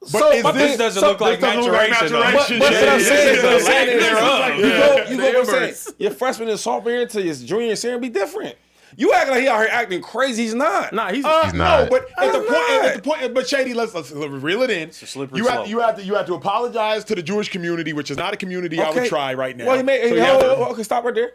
So this doesn't look like maturation. But what I'm saying is, you go what I'm saying. Your freshman and sophomore year to your junior and senior be different. You acting like he out here acting crazy. He's not. Nah, he's not. No, but at the point, but Shady, let's reel it in. It's a slippery slope. You have to apologize to the Jewish community, which is not a community I would try right now. Well, he made. Okay, stop right there.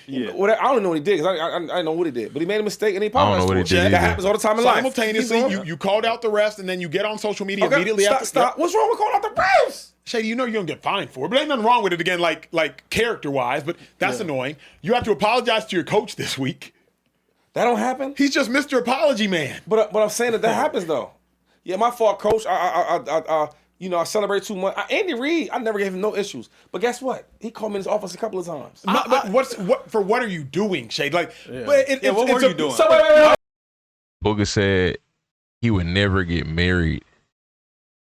Yeah. Well, I don't know what he did because I don't know what he did, but he made a mistake and he apologized. I don't know what he did. That happens all the time in life. Simultaneously, you called out the refs, and then you get on social media immediately after. Stop. What's wrong with calling out the refs? Shady, you know you don't get fined for it, but ain't nothing wrong with it. Again, like character-wise, but that's annoying. You have to apologize to your coach this week. That don't happen. He's just Mr. Apology Man. But I'm saying that happens though. Yeah, my fault, coach. I celebrate too much. Andy Reid, I never gave him no issues. But guess what? He called me in his office a couple of times. What are you doing, Shade? Like, what were you doing? Booger said he would never get married.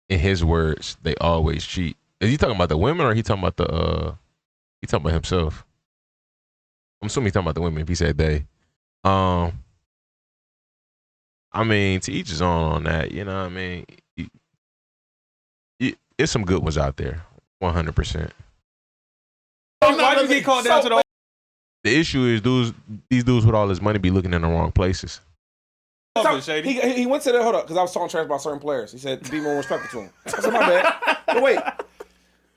In his words, they always cheat. Is he talking about the women or he talking about he talking about himself? I'm assuming he's talking about the women if he said they. I mean, to each his own on that, you know what I mean? There's some good ones out there, 100%. Why did you get called down to the... The issue is these dudes with all this money be looking in the wrong places. He went to the, hold up, because I was talking trash about certain players. He said, be more respectful to him. I said, my bad. But wait,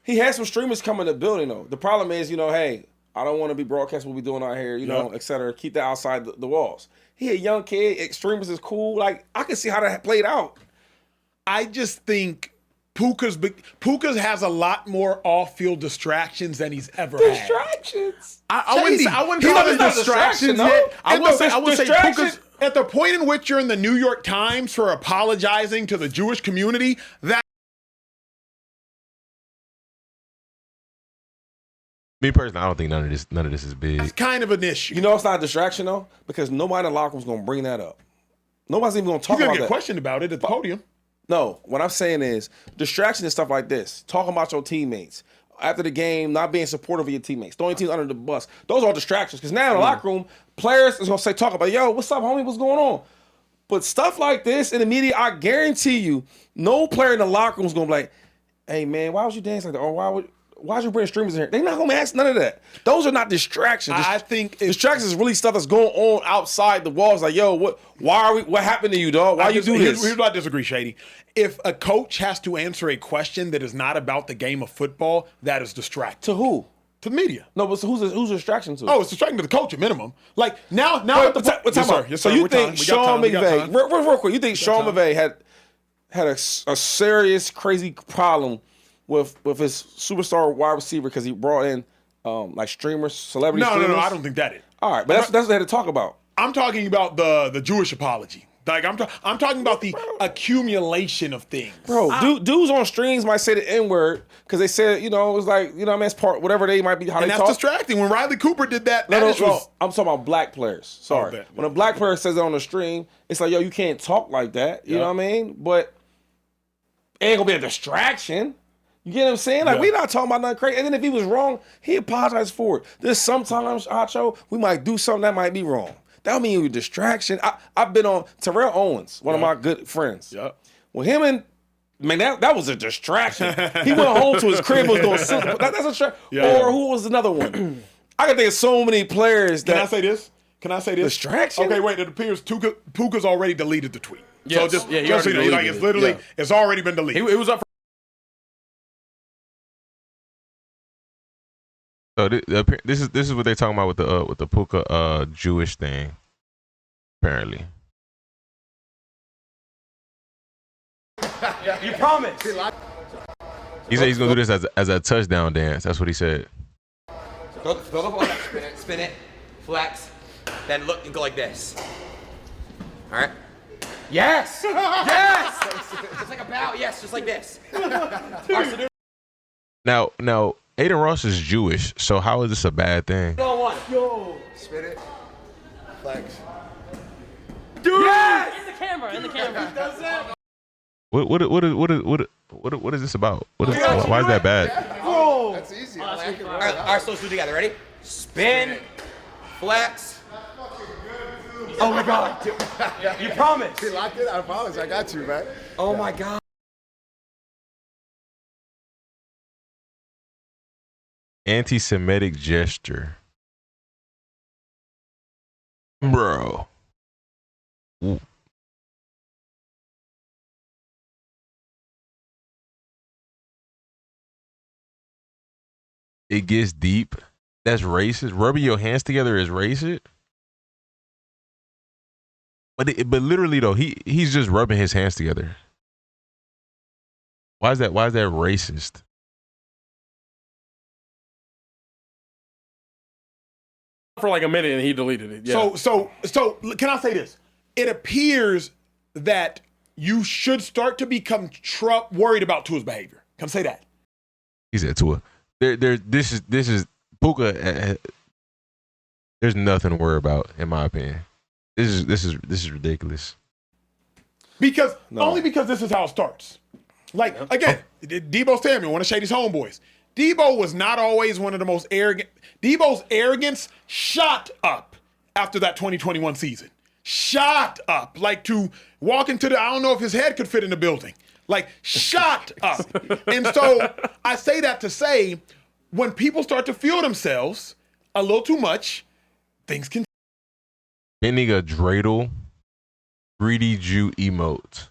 he had some streamers come in the building, though. The problem is, hey, I don't want to be broadcasting what we doing out here, et cetera. Keep that outside the walls. He a young kid. Extremers is cool. Like, I can see how that played out. I just think Puka's has a lot more off-field distractions than he's ever had. Distractions? I wouldn't call them distractions yet. I would say Puka's... At the point in which you're in the New York Times for apologizing to the Jewish community, that... Me personally, I don't think none of this is big. It's kind of an issue. You know it's not a distraction, though? Because nobody in the locker room is going to bring that up. Nobody's even going to talk about that. You're going to get questioned about it at the podium. No, what I'm saying is distraction and stuff like this. Talking about your teammates. After the game, not being supportive of your teammates. Throwing teams under the bus. Those are distractions. Because now in the locker room, players is going to talk about, yo, what's up, homie? What's going on? But stuff like this in the media, I guarantee you, no player in the locker room is going to be like, hey, man, why would you dance like that? Or why'd you bring streamers in here? They're not going to ask none of that. Those are not distractions. I think distractions is really stuff that's going on outside the walls. Like, yo, what happened to you, dog? Why you do this? Here's why I disagree, Shady. If a coach has to answer a question that is not about the game of football, that is distracting. To who? To the media. No, but so who's a distraction to? Oh, it's distracting to the coach at minimum. Like now. So you think Sean McVay? Real quick, you think Sean McVay had a serious, crazy problem with his superstar wide receiver because he brought in like streamers, celebrity streamers? No, I don't think that is. All right, but that's what they had to talk about. I'm talking about the Jewish apology. Like I'm talking about the accumulation of things. Bro, dudes on streams might say the N-word because they said, it was like, it's part, whatever they might be, how and they that's talk. distracting. When Riley Cooper did that, No, I'm talking about black players. Sorry. When a black player says it on the stream, it's like, yo, you can't talk like that. You know what I mean? But it ain't gonna be a distraction. You get what I'm saying? Like, we not talking about nothing crazy. And then if he was wrong, he apologized for it. There's sometimes, Acho, we might do something that might be wrong. That don't mean a distraction. I've been on Terrell Owens, one of my good friends. Yep. Well, him and, man, that was a distraction. He went home to his crib and was doing something. That's a distraction. Or who was another one? I can think of so many players that... Can I say this? Distraction? Okay, wait. It appears Puka's already deleted the tweet. Yes. So he already deleted it's literally, it's already been deleted. It was up for... So this is what they're talking about with the Puka Jewish thing, apparently. You promised. He said he's gonna do this as a touchdown dance. That's what he said. Go the ball, spin it, flex, then look and go like this. All right. Yes. Yes. Just like a bow. Yes, just like this. Now, Aiden Ross is Jewish, so how is this a bad thing? Go on. Yo. Spin it. Flex. Dude. Yes. In the camera. What is this about? Why is that bad? Bro. That's easy. All right, so let's do it together. Ready? Spin. Flex. Oh my God. You promised. He locked it. I promise. I got you, man. Oh my God. Anti-Semitic gesture. Bro. Ooh. It gets deep. That's racist. Rubbing your hands together is racist. But literally though, he's just rubbing his hands together. Why is that racist? For like a minute and he deleted it. Yeah. So can I say this? It appears that you should start to become worried about Tua's behavior. Can I say that? He said Tua. This is Puka. There's nothing to worry about, in my opinion. This is ridiculous. Only because this is how it starts. Like again, Debo Samuel, one of Shady's homeboys. Debo was not always one of the most arrogant. Debo's arrogance shot up after that 2021 season. Shot up, like to walk into I don't know if his head could fit in the building. Like shot up. And so I say that to say, when people start to feel themselves a little too much, things can. Spinning a dreidel, greedy Jew emote.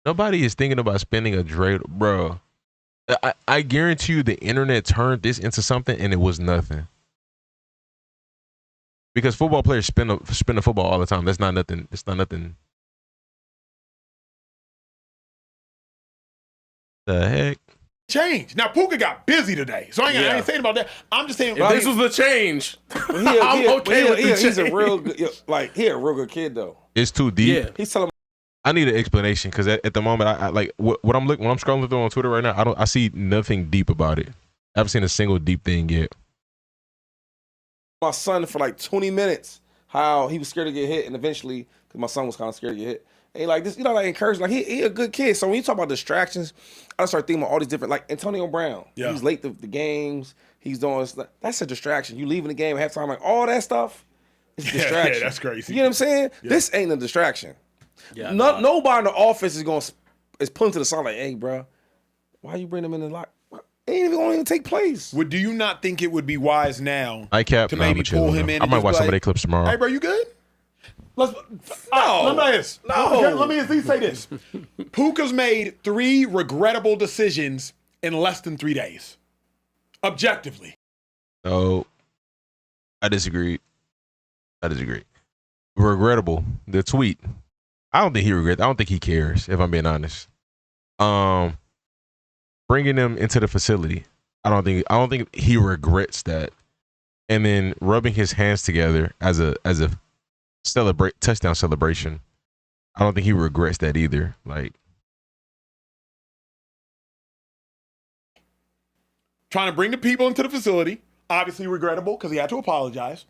Nobody is thinking about spinning a dreidel, bro. I guarantee you the internet turned this into something and it was nothing. Because football players spin the football all the time. That's not nothing. It's not nothing. The heck? Change. Now Puka got busy today, so I ain't saying about that. I'm just saying this was the change. I'm okay with the change. He's a real good, he a real good kid though. It's too deep. Yeah. He's telling. I need an explanation because at the moment, I like what I'm looking when I'm scrolling through on Twitter right now. I see nothing deep about it. I haven't seen a single deep thing yet. My son for like 20 minutes, how he was scared to get hit, and eventually, because my son was kind of scared to get hit. And like this, like encouraged, like he a good kid. So when you talk about distractions, I start thinking about all these different, like Antonio Brown. Yeah. He's late to the games. He's doing that's a distraction. You leaving the game at halftime, like all that stuff is a distraction. Yeah, that's crazy. You know what I'm saying? Yeah. This ain't a distraction. Yeah, nobody in the office is pulling to the side like, hey, bro, why you bring them in the lock? It ain't even going to take place. Do you not think it would be wise now to maybe pull him in? I might watch some of their clips tomorrow. Hey, bro, you good? Let me at least say this. Puka's made 3 regrettable decisions in less than 3 days. Objectively. Oh, I disagree. Regrettable. The tweet. I don't think he regrets. I don't think he cares, if I'm being honest. Bringing them into the facility. I don't think he regrets that. And then rubbing his hands together as a touchdown celebration. I don't think he regrets that either. Like trying to bring the people into the facility, obviously regrettable because he had to apologize.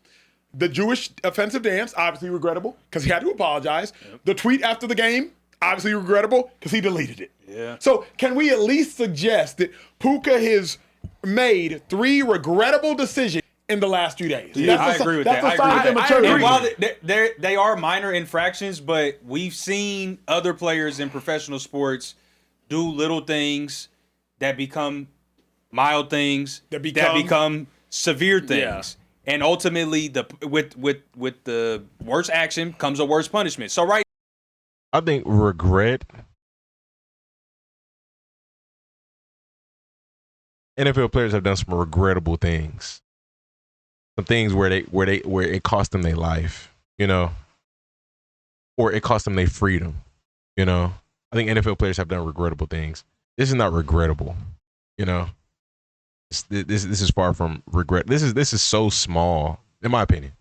The Jewish offensive dance, obviously regrettable because he had to apologize. Yep. The tweet after the game, obviously regrettable because he deleted it. Yeah. So can we at least suggest that Puka has made 3 regrettable decisions in the last 2 days? Yeah, I agree with that. I agree. While they are minor infractions, but we've seen other players in professional sports do little things that become mild things that become severe things. Yeah. And ultimately, with the worst action comes a worse punishment. So I think regret. NFL players have done some regrettable things. Some things where it cost them their life, you know, or it cost them their freedom, you know. I think NFL players have done regrettable things. This is not regrettable, you know. This is far from regret. This is so small, in my opinion.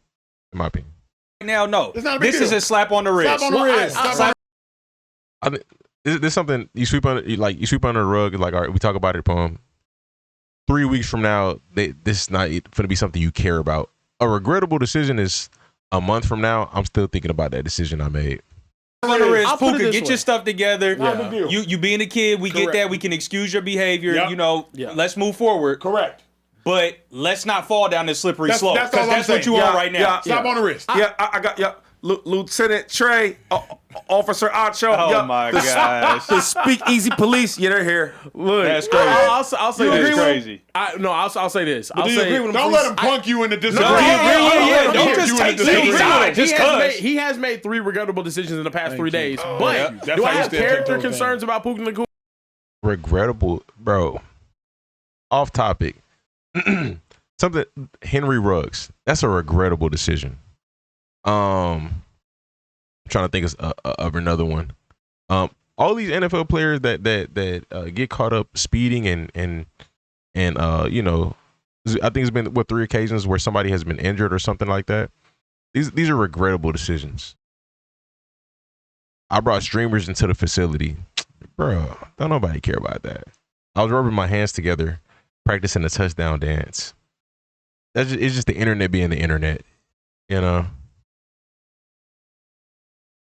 Now, no, this is a slap on the wrist. Slap on the wrist. I mean, this something you sweep under the rug. Like, all right, we talk about it. 3 weeks from now, this is not going to be something you care about. A regrettable decision is a month from now. I'm still thinking about that decision I made. Puka, get your stuff together. Yeah. You being a kid, we get that. We can excuse your behavior. Yep. You know, let's move forward. Correct. But let's not fall down this slippery slope. That's what you are right now. Slap on the wrist. I got. Lieutenant Trey, Officer Acho. Oh my gosh. The Speakeasy Police. Yeah, they're here. Look, That's crazy. I'll say You this. agree with Crazy. I'll say this. Do you agree with him? Don't let him punk you into disagreeing. Don't just take the side just cause. He has made 3 regrettable decisions in the past 3 days. But That's do how I you have still take character those concerns about Puka Nacua? Regrettable, bro. Off topic. Something Henry Ruggs. That's a regrettable decision. I'm trying to think of another one. All these NFL players that get caught up speeding and you know, I think it's been 3 occasions where somebody has been injured or something like that. These are regrettable decisions. I brought streamers into the facility. Bro, don't nobody care about that. I was rubbing my hands together, practicing the touchdown dance. It's just the internet being the internet, you know.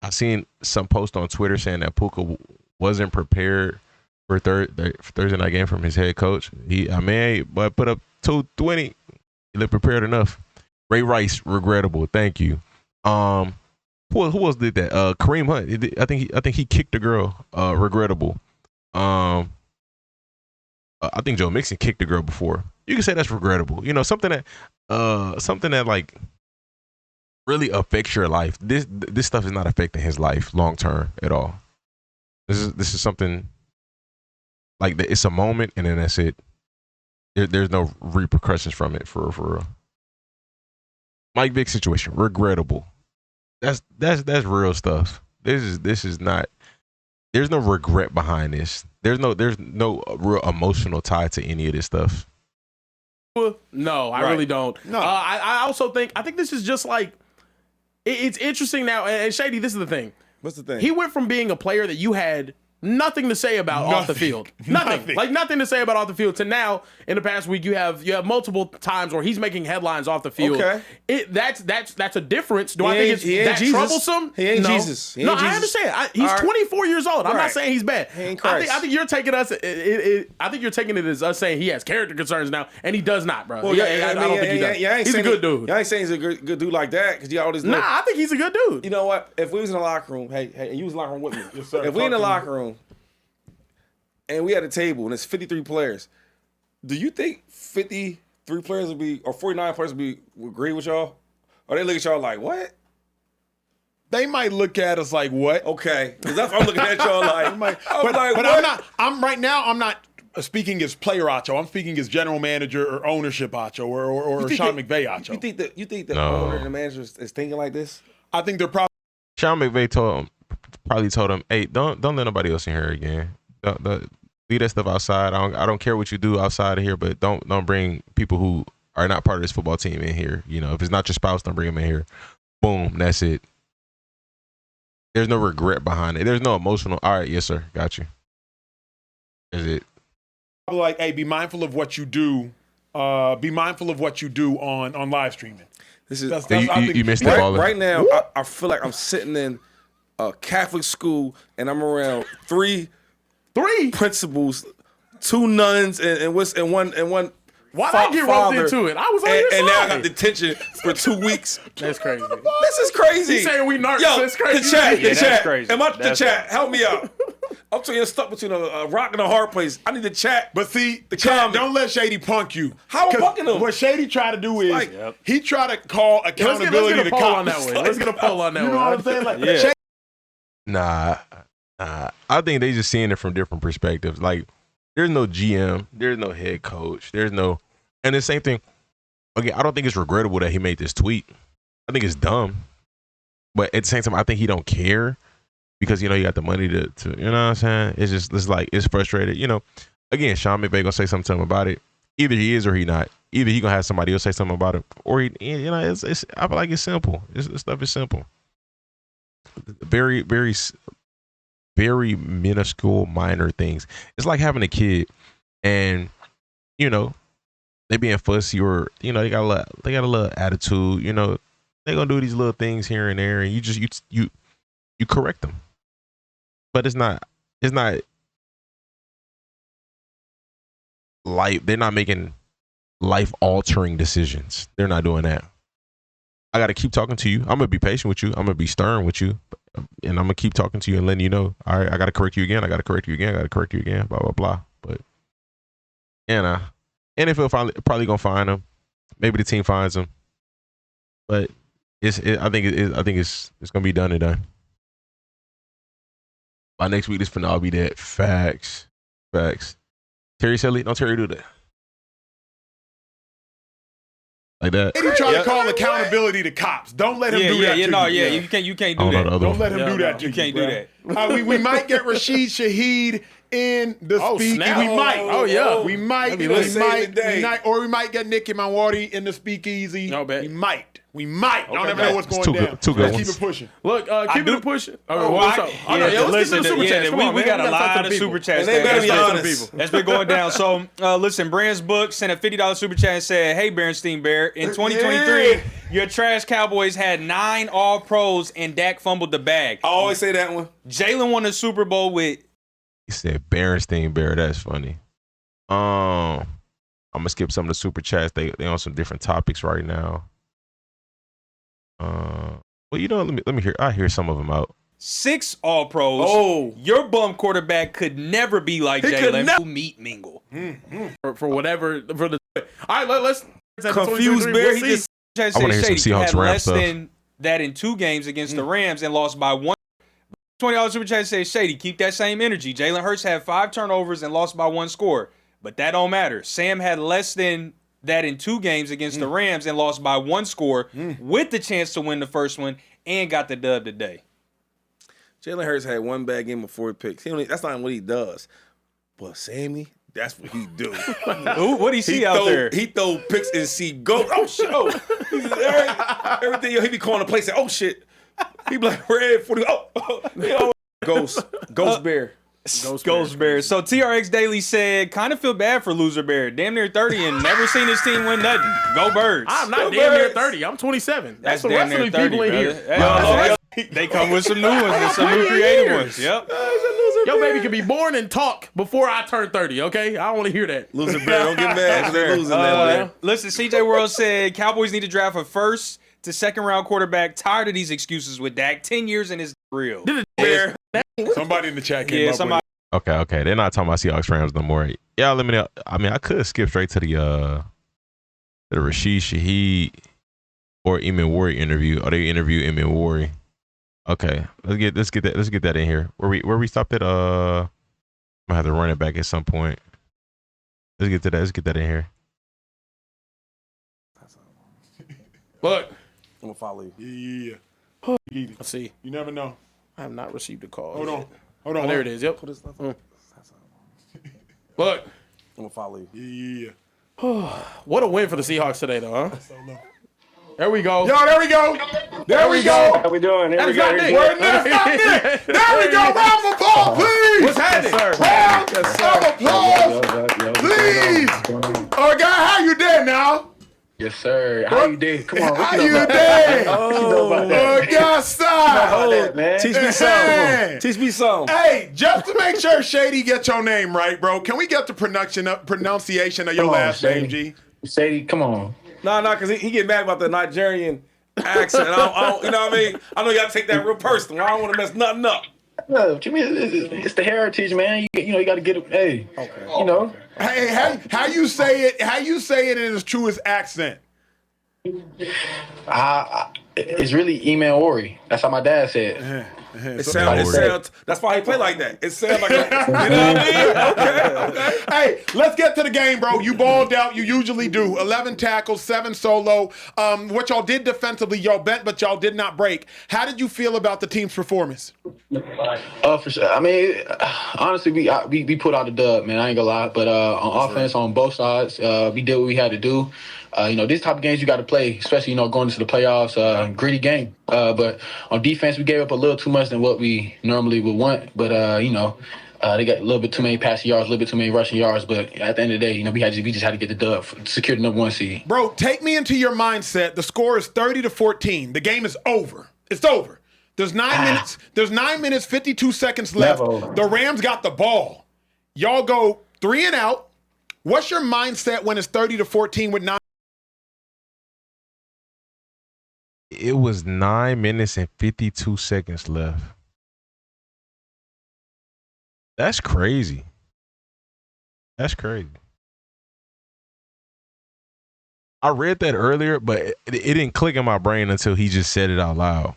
I seen some post on Twitter saying that Puka wasn't prepared for Thursday night game from his head coach. But put up 220. He looked prepared enough. Ray Rice, regrettable. Thank you. Who else did that? Kareem Hunt. I think he kicked a girl. Regrettable. I think Joe Mixon kicked a girl before. You can say that's regrettable. You know, something that like really affects your life. This stuff is not affecting his life long term at all. This is something like it's a moment and then that's it. There's no repercussions from it for real. Mike Vick situation, regrettable. That's real stuff. This is not. There's no regret behind this. There's no real emotional tie to any of this stuff. No, I really don't. No. I also think this is just like it's interesting now. And Shady, this is the thing. What's the thing? He went from being a player that you had nothing to say about off the field. Nothing. Like nothing to say about off the field to now in the past week you have multiple times where he's making headlines off the field. Okay. That's a difference. Do I think it's that Jesus. troublesome? He ain't no. Jesus. He no, ain't I Jesus. understand. He's 24 years old. I'm not saying he's bad. He ain't Christ. I think you're taking us. I think you're taking it as us saying he has character concerns now, and he does not, bro. Well, I don't think he does. He's a good dude. Y'all ain't saying he's a good dude like that because you got all this. Nah, I think he's a good dude. You know what? If we was in the locker room, hey, you was in the locker room with me. Yes, sir. If we in the locker room and we had a table and it's 53 players, do you think 53 players would be, or 49 players would agree with y'all? Or they look at y'all like, what? They might look at us like, what? Okay. Because that's what I'm looking at y'all like. But I'm not speaking as player Acho. I'm speaking as general manager or ownership Acho or Sean McVay Acho. You think the owner and the manager is thinking like this? I think they're probably. Sean McVay probably told him, hey, don't let nobody else in here again. Leave that stuff outside. I don't care what you do outside of here, but don't bring people who are not part of this football team in here. You know, if it's not your spouse, don't bring them in here. Boom, that's it. There's no regret behind it. There's no emotional. All right, yes sir, got you. Is it? Like, hey, be mindful of what you do. Be mindful of what you do on live streaming. This is you missed the ball. Right now, I feel like I'm sitting in a Catholic school and I'm around three principals, 2 nuns, and one. Why'd I get roped into it? I was on your side. And now I got detention for 2 weeks. That's crazy. This is crazy. He's saying we narcs. Yo, That's crazy. The chat. That's crazy. The chat. Help me out. I'm telling you, stuck between a rock and a hard place. I need to chat. But see, the chat, comment. don't let Shady punk you. How I'm punking him? What Shady tried to do is he tried to call accountability to Let's get a poll cops. on that one. Let's get a poll on that one. You know what I'm saying? Like, Yeah. Nah. I think they just seeing it from different perspectives. Like, there's no GM, there's no head coach, and the same thing. Okay, I don't think it's regrettable that he made this tweet. I think it's dumb, but at the same time, I think he don't care because you got the money to you know what I'm saying. It's frustrated. Again, Sean McVay gonna say something to him about it. Either he is or he not. Either he gonna have somebody else say something about it, or he. It's I feel like it's simple. This stuff is simple. Very, very, very minuscule, minor things. It's like having a kid, and they being fussy, or they got a little attitude. They gonna do these little things here and there, and you correct them. But it's not life. They're not making life altering decisions. They're not doing that. I got to keep talking to you. I'm gonna be patient with you. I'm gonna be stern with you, and I'm gonna keep talking to you and letting you know. All right, I got to correct you again. I got to correct you again. I got to correct you again. Blah blah blah. But NFL probably gonna find him. Maybe the team finds him. But I think it's gonna be done and done. By next week, this finna all be dead. Facts. Terry said, "Don't Terry do that." Like that. He try to call accountability to cops. Don't let him do that. You can't do that. Don't let him do that. You can't do that. We might get Rashid Shaheed in the speakeasy. We might. We might. Or we might get Nick Emmanwori in the speakeasy. No bet. We might. I don't ever know what's going down. Let's keep it pushing. Look, keep it pushing. What's up? Listen, we got a lot of super chats. They better be honest. That's been going down. So, listen, Brand's Book sent a $50 super chat and said, "Hey, Berenstein Bear, in 2023, your trash Cowboys had 9 All-Pros and Dak fumbled the bag. I always say that one. Jalen won the Super Bowl with." He said Berenstein Bear. That's funny. I'm gonna skip some of the super chats. They on some different topics right now. Well, let me hear. I hear some of them out. 6 All-Pros. Oh, your bum quarterback could never be like Jalen. Meat mingle. For whatever. For the. All right, let's. Confused Bear. He just I want to hear some Seahawks Rams stuff. Than that in 2 games against the Rams and lost by 1. $20 super chat says, "Shady, keep that same energy. Jalen Hurts had 5 turnovers and lost by 1 score, but that don't matter. Sam had less than that in 2 games against the Rams and lost by 1 score with the chance to win the first one and got the dub today." Jalen Hurts had 1 bad game of 4 picks. That's not what he does. But Sammy, that's what he do. What do you see out there? He throw picks and see go. Oh shit! Oh, everything. He be calling the play. Say, "Oh shit!" He be like red 40. Ghost Bear. Ghost Bear. So TRX Daily said, "Kind of feel bad for loser Bear. Damn near 30 and never seen his team win nothing. Go Birds." I'm not damn near 30. I'm 27. That's the rest of the people in here. They come with some new ones and some new creative ones. Yep. Your baby could be born and talk before I turn 30, okay? I don't want to hear that. Loser Bear, don't get mad because they're losing that. Listen, CJ World said, "Cowboys need to draft a 1st to 2nd round quarterback. Tired of these excuses with Dak. 10 years and it's real." Somebody in the chat came up with it. Okay. They're not talking about Seahawks Rams no more. Yeah, let me know. I mean, I could skip straight to the Rashid Shaheed or Emmanwori interview. Or they interview Emmanwori. Okay, let's get that in here. Where we stopped at. I'm gonna have to run it back at some point. Let's get to that. Let's get that in here. Look, I'm gonna follow you. Yeah. Let's see. You never know. I have not received a call. Hold on. Oh, there it is. Yep. Look, I'm gonna follow you. Yeah. What a win for the Seahawks today, though, huh? There we go. Yo, there we go. There we go. How we doing? There we go. That's not Nick. There we go. Round of applause, please. What's happening? Round of applause, please. Oh, God, how you doing now? Yes, sir. How you doing? Come on. How you doing? Oh, God, stop. Man. Teach me something. Teach me something. Hey, just to make sure Shady gets your name right, bro, can we get the pronunciation of your last name, G? Shady, come on. No, because he get mad about the Nigerian accent. I don't, you know what I mean? I know you got to take that real personal. I don't want to mess nothing up. No, what you mean? It's the heritage, man. You got to get it. Hey, you know. Hey, how you say it? How you say it in its truest accent? It's really Emmanwori. That's how my dad said. It sounds. That's why he play like that. It sounds like, you know what I mean? Okay. Hey, let's get to the game, bro. You balled out. You usually do. 11 tackles, 7 solo. What y'all did defensively, y'all bent, but y'all did not break. How did you feel about the team's performance? For sure. I mean, honestly, we put out the dub, man. I ain't gonna lie. But on offense, on both sides, we did what we had to do. These type of games you got to play, especially, going into the playoffs, gritty game. But on defense, we gave up a little too much than what we normally would want. But, they got a little bit too many passing yards, a little bit too many rushing yards. But at the end of the day, we just had to get the dub, secure the number 1 seed. Bro, take me into your mindset. The score is 30-14. The game is over. It's over. There's 9 minutes. There's 9 minutes, 52 seconds left. The Rams got the ball. Y'all go 3 and out. What's your mindset when it's 30-14 with 9? It was 9 minutes and 52 seconds left. That's crazy. That's crazy. I read that earlier, but it didn't click in my brain until he just said it out loud.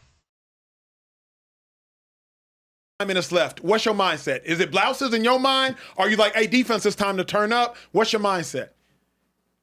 9 minutes left. What's your mindset? Is it blouses in your mind? Are you like, hey, defense, it's time to turn up? What's your mindset?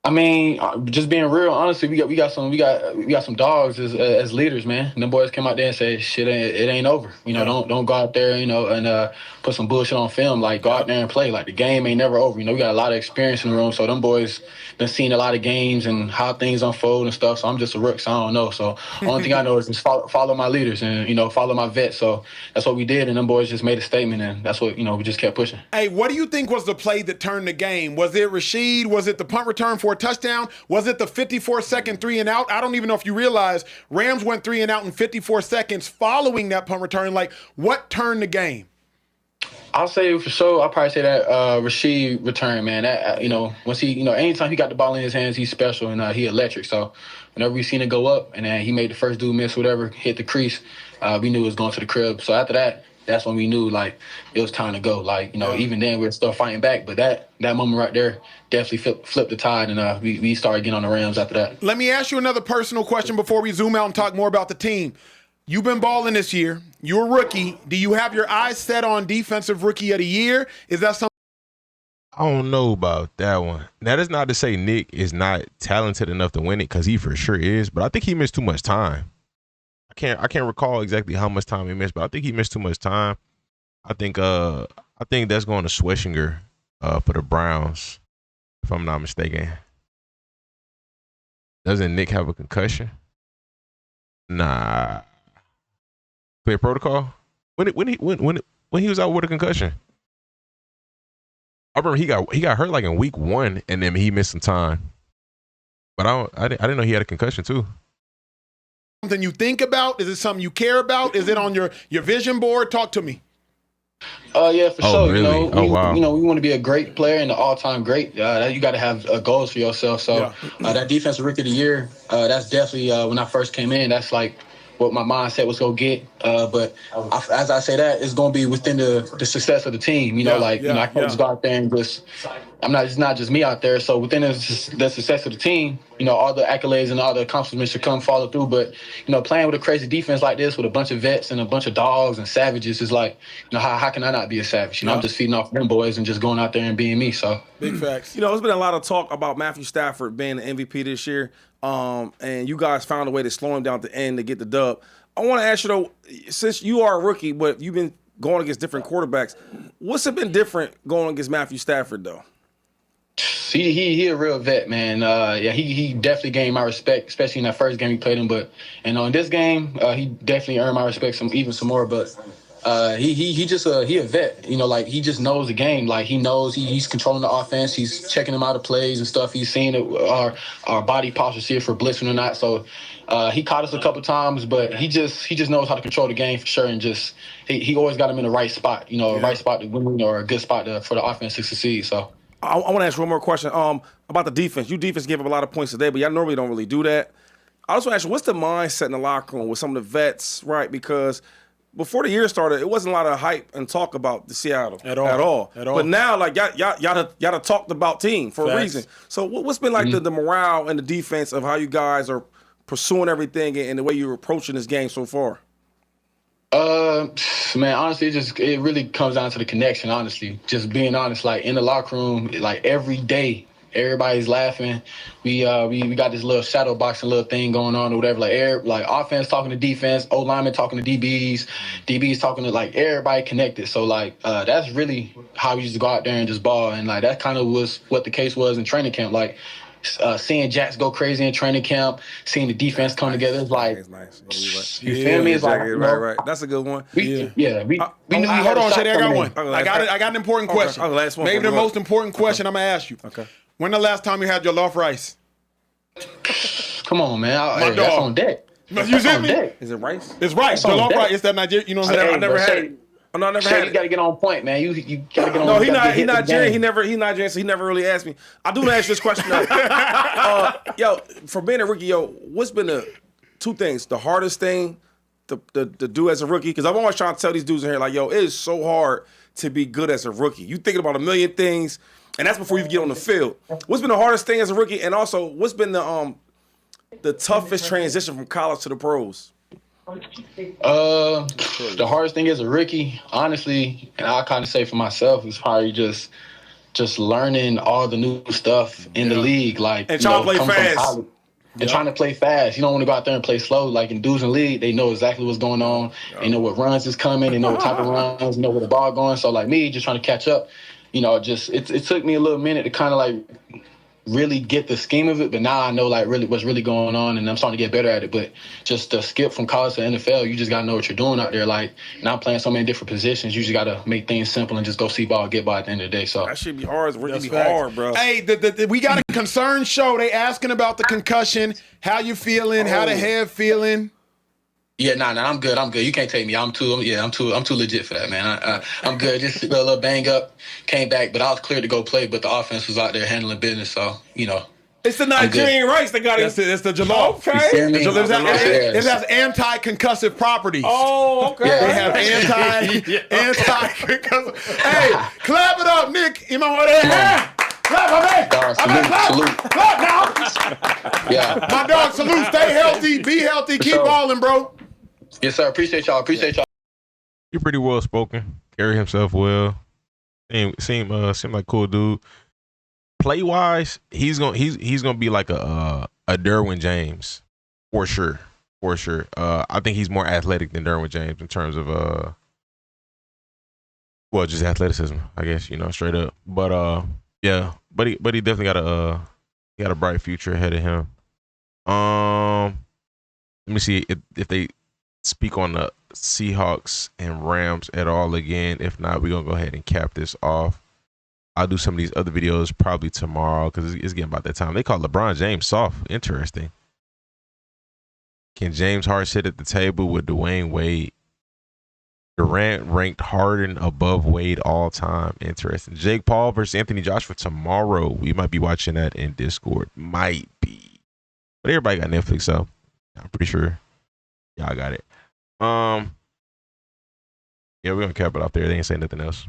I mean, just being real, honestly, we got some dogs as leaders, man. And them boys came out there and said, shit, it ain't over. You know, don't go out there, and put some bullshit on film. Like, go out there and play. Like, the game ain't never over. You know, we got a lot of experience in the room, so them boys been seeing a lot of games and how things unfold and stuff. So I'm just a rook, so I don't know. So only thing I know is just follow my leaders and follow my vets. So that's what we did, and them boys just made a statement, and that's what we just kept pushing. Hey, what do you think was the play that turned the game? Was it Rashid? Was it the punt return for a touchdown? Was it the 54-second 3-and-out? I don't even know if you realize Rams went 3-and-out in 54 seconds following that punt return. Like, what turned the game? I'll say for sure. I'll probably say that Rashid return, man. That once he, anytime he got the ball in his hands, he's special and he electric. So whenever we seen it go up and then he made the first dude miss, whatever, hit the crease, we knew it was going to the crib. So after that, that's when we knew like it was time to go. Like even then we were still fighting back, but that moment right there definitely flipped the tide, and we started getting on the Rams after that. Let me ask you another personal question before we zoom out and talk more about the team. You've been balling this year. You're a rookie. Do you have your eyes set on Defensive Rookie of the Year? Is that something? I don't know about that one. That is not to say Nick is not talented enough to win it, because he for sure is, but I think he missed too much time. I can't recall exactly how much time he missed, but I think he missed too much time. I think that's going to Schweschinger for the Browns, if I'm not mistaken. Doesn't Nick have a concussion? Nah. Clear protocol? When he was out with a concussion? I remember he got hurt like in week 1, and then he missed some time. But I didn't know he had a concussion too. Something you think about? Is it something you care about? Is it on your vision board? Talk to me. Yeah, for sure. Really? Wow. We want to be a great player and an all-time great. You got to have goals for yourself. So that Defensive Rookie of the Year, that's definitely when I first came in. That's like what my mindset was gonna get. But as I say that, it's gonna be within the success of the team. I can't just go out there and just. It's not just me out there. So within the success of the team, all the accolades and all the accomplishments should come follow through. But playing with a crazy defense like this with a bunch of vets and a bunch of dogs and savages is like, how can I not be a savage? I'm just feeding off them boys and just going out there and being me. So big facts. There's been a lot of talk about Matthew Stafford being the MVP this year, and you guys found a way to slow him down at the end to get the dub. I want to ask you though, since you are a rookie, but you've been going against different quarterbacks, what's it been different going against Matthew Stafford though? He a real vet, man. He definitely gained my respect, especially in that first game he played him. But in this game, he definitely earned my respect some more. But he a vet. He just knows the game. Like he knows he's controlling the offense. He's checking them out of plays and stuff. He's seeing our body posture, see if we're blitzing or not. So he caught us a couple times, but he just knows how to control the game for sure. And just he always got him in the right spot. A right spot to win or a good spot for the offense to succeed. So. I want to ask one more question about the defense. You defense gave up a lot of points today, but y'all normally don't really do that. I also want to ask you, what's the mindset in the locker room with some of the vets, right? Because before the year started, it wasn't a lot of hype and talk about the Seattle at all. But now, like y'all talked about team for a reason. So what's been like the morale and the defense of how you guys are pursuing everything and the way you're approaching this game so far? Man, honestly, it really comes down to the connection, honestly. Just being honest, like in the locker room, like every day, everybody's laughing. We got this little shadow boxing little thing going on or whatever. Like offense talking to defense, O-lineman talking to DBs talking to like everybody connected. So like that's really how we just go out there and just ball. And like that kind of was what the case was in training camp. Like seeing Jacks go crazy in training camp, seeing the defense come together, it's like, it's nice. You feel me? It's like, right. That's a good one. We knew we hold on, Shady, I got one. I got an important question. Last one. Maybe the most important question I'm gonna ask you. Okay. When the last time you had your loaf rice? Come on, man. That's on deck. You see me? Is it rice? It's rice. The loaf rice. It's that Nigerian. You know what I'm saying? I never had it. I never had it. You got to get on point, man. You got to get on. No, he's not Nigerian. He's Nigerian, so he never really asked me. I do want to ask you this question though. For being a rookie, what's been the two things. The hardest thing to do as a rookie, because I'm always trying to tell these dudes in here, like, yo, it is so hard to be good as a rookie. You thinking about a million things, and that's before you get on the field. What's been the hardest thing as a rookie, and also what's been the toughest transition from college to the pros? The hardest thing as a rookie, honestly, and I'll kind of say for myself, is probably just learning all the new stuff in the league, like and trying to play fast. And trying to play fast. You don't want to go out there and play slow. Like in dudes in the league, they know exactly what's going on. They know what runs is coming. They know what type of runs. They know where the ball going. So like me, just trying to catch up. It took me a little minute to kind of like really get the scheme of it. But now I know like really what's really going on, and I'm starting to get better at it. But just to skip from college to NFL, you just gotta know what you're doing out there. Like, and I'm playing so many different positions. You just gotta make things simple and just go see ball, get ball at the end of the day. So that should be hard. It's be hard, bro. Hey, we got a concern show. They asking about the concussion. How you feeling? How the head feeling? Yeah, nah, I'm good. You can't take me. I'm too legit for that, man. I'm good. Just a little bang up, came back, but I was clear to go play. But the offense was out there handling business, so It's the Nigerian rice that got it. It's the jollof. Okay. It has anti-concussive properties. Oh, okay. Yeah. They have anti-concussive. Hey, clap it up, Nick. Emmanwori. Clap, Salute. Clap now. Yeah. My dog, salute. Stay healthy. Be healthy. Keep balling, bro. Yes, sir. Appreciate y'all. He's pretty well spoken. Carry himself well. Seem like cool dude. Play wise, he's gonna be like a Derwin James for sure. I think he's more athletic than Derwin James in terms of just athleticism, I guess, straight up. But yeah, but he definitely got a bright future ahead of him. Let me see if they speak on the Seahawks and Rams at all again. If not, we're gonna go ahead and cap this off. I'll do some of these other videos probably tomorrow because it's getting about that time. They call LeBron James soft. Interesting. Can James Harden sit at the table with Dwayne Wade? Durant ranked Harden above Wade all time. Interesting. Jake Paul versus Anthony Joshua tomorrow. We might be watching that in Discord. Might be. But everybody got Netflix, so I'm pretty sure y'all got it. Yeah, we're gonna cap it off there. They ain't saying nothing else.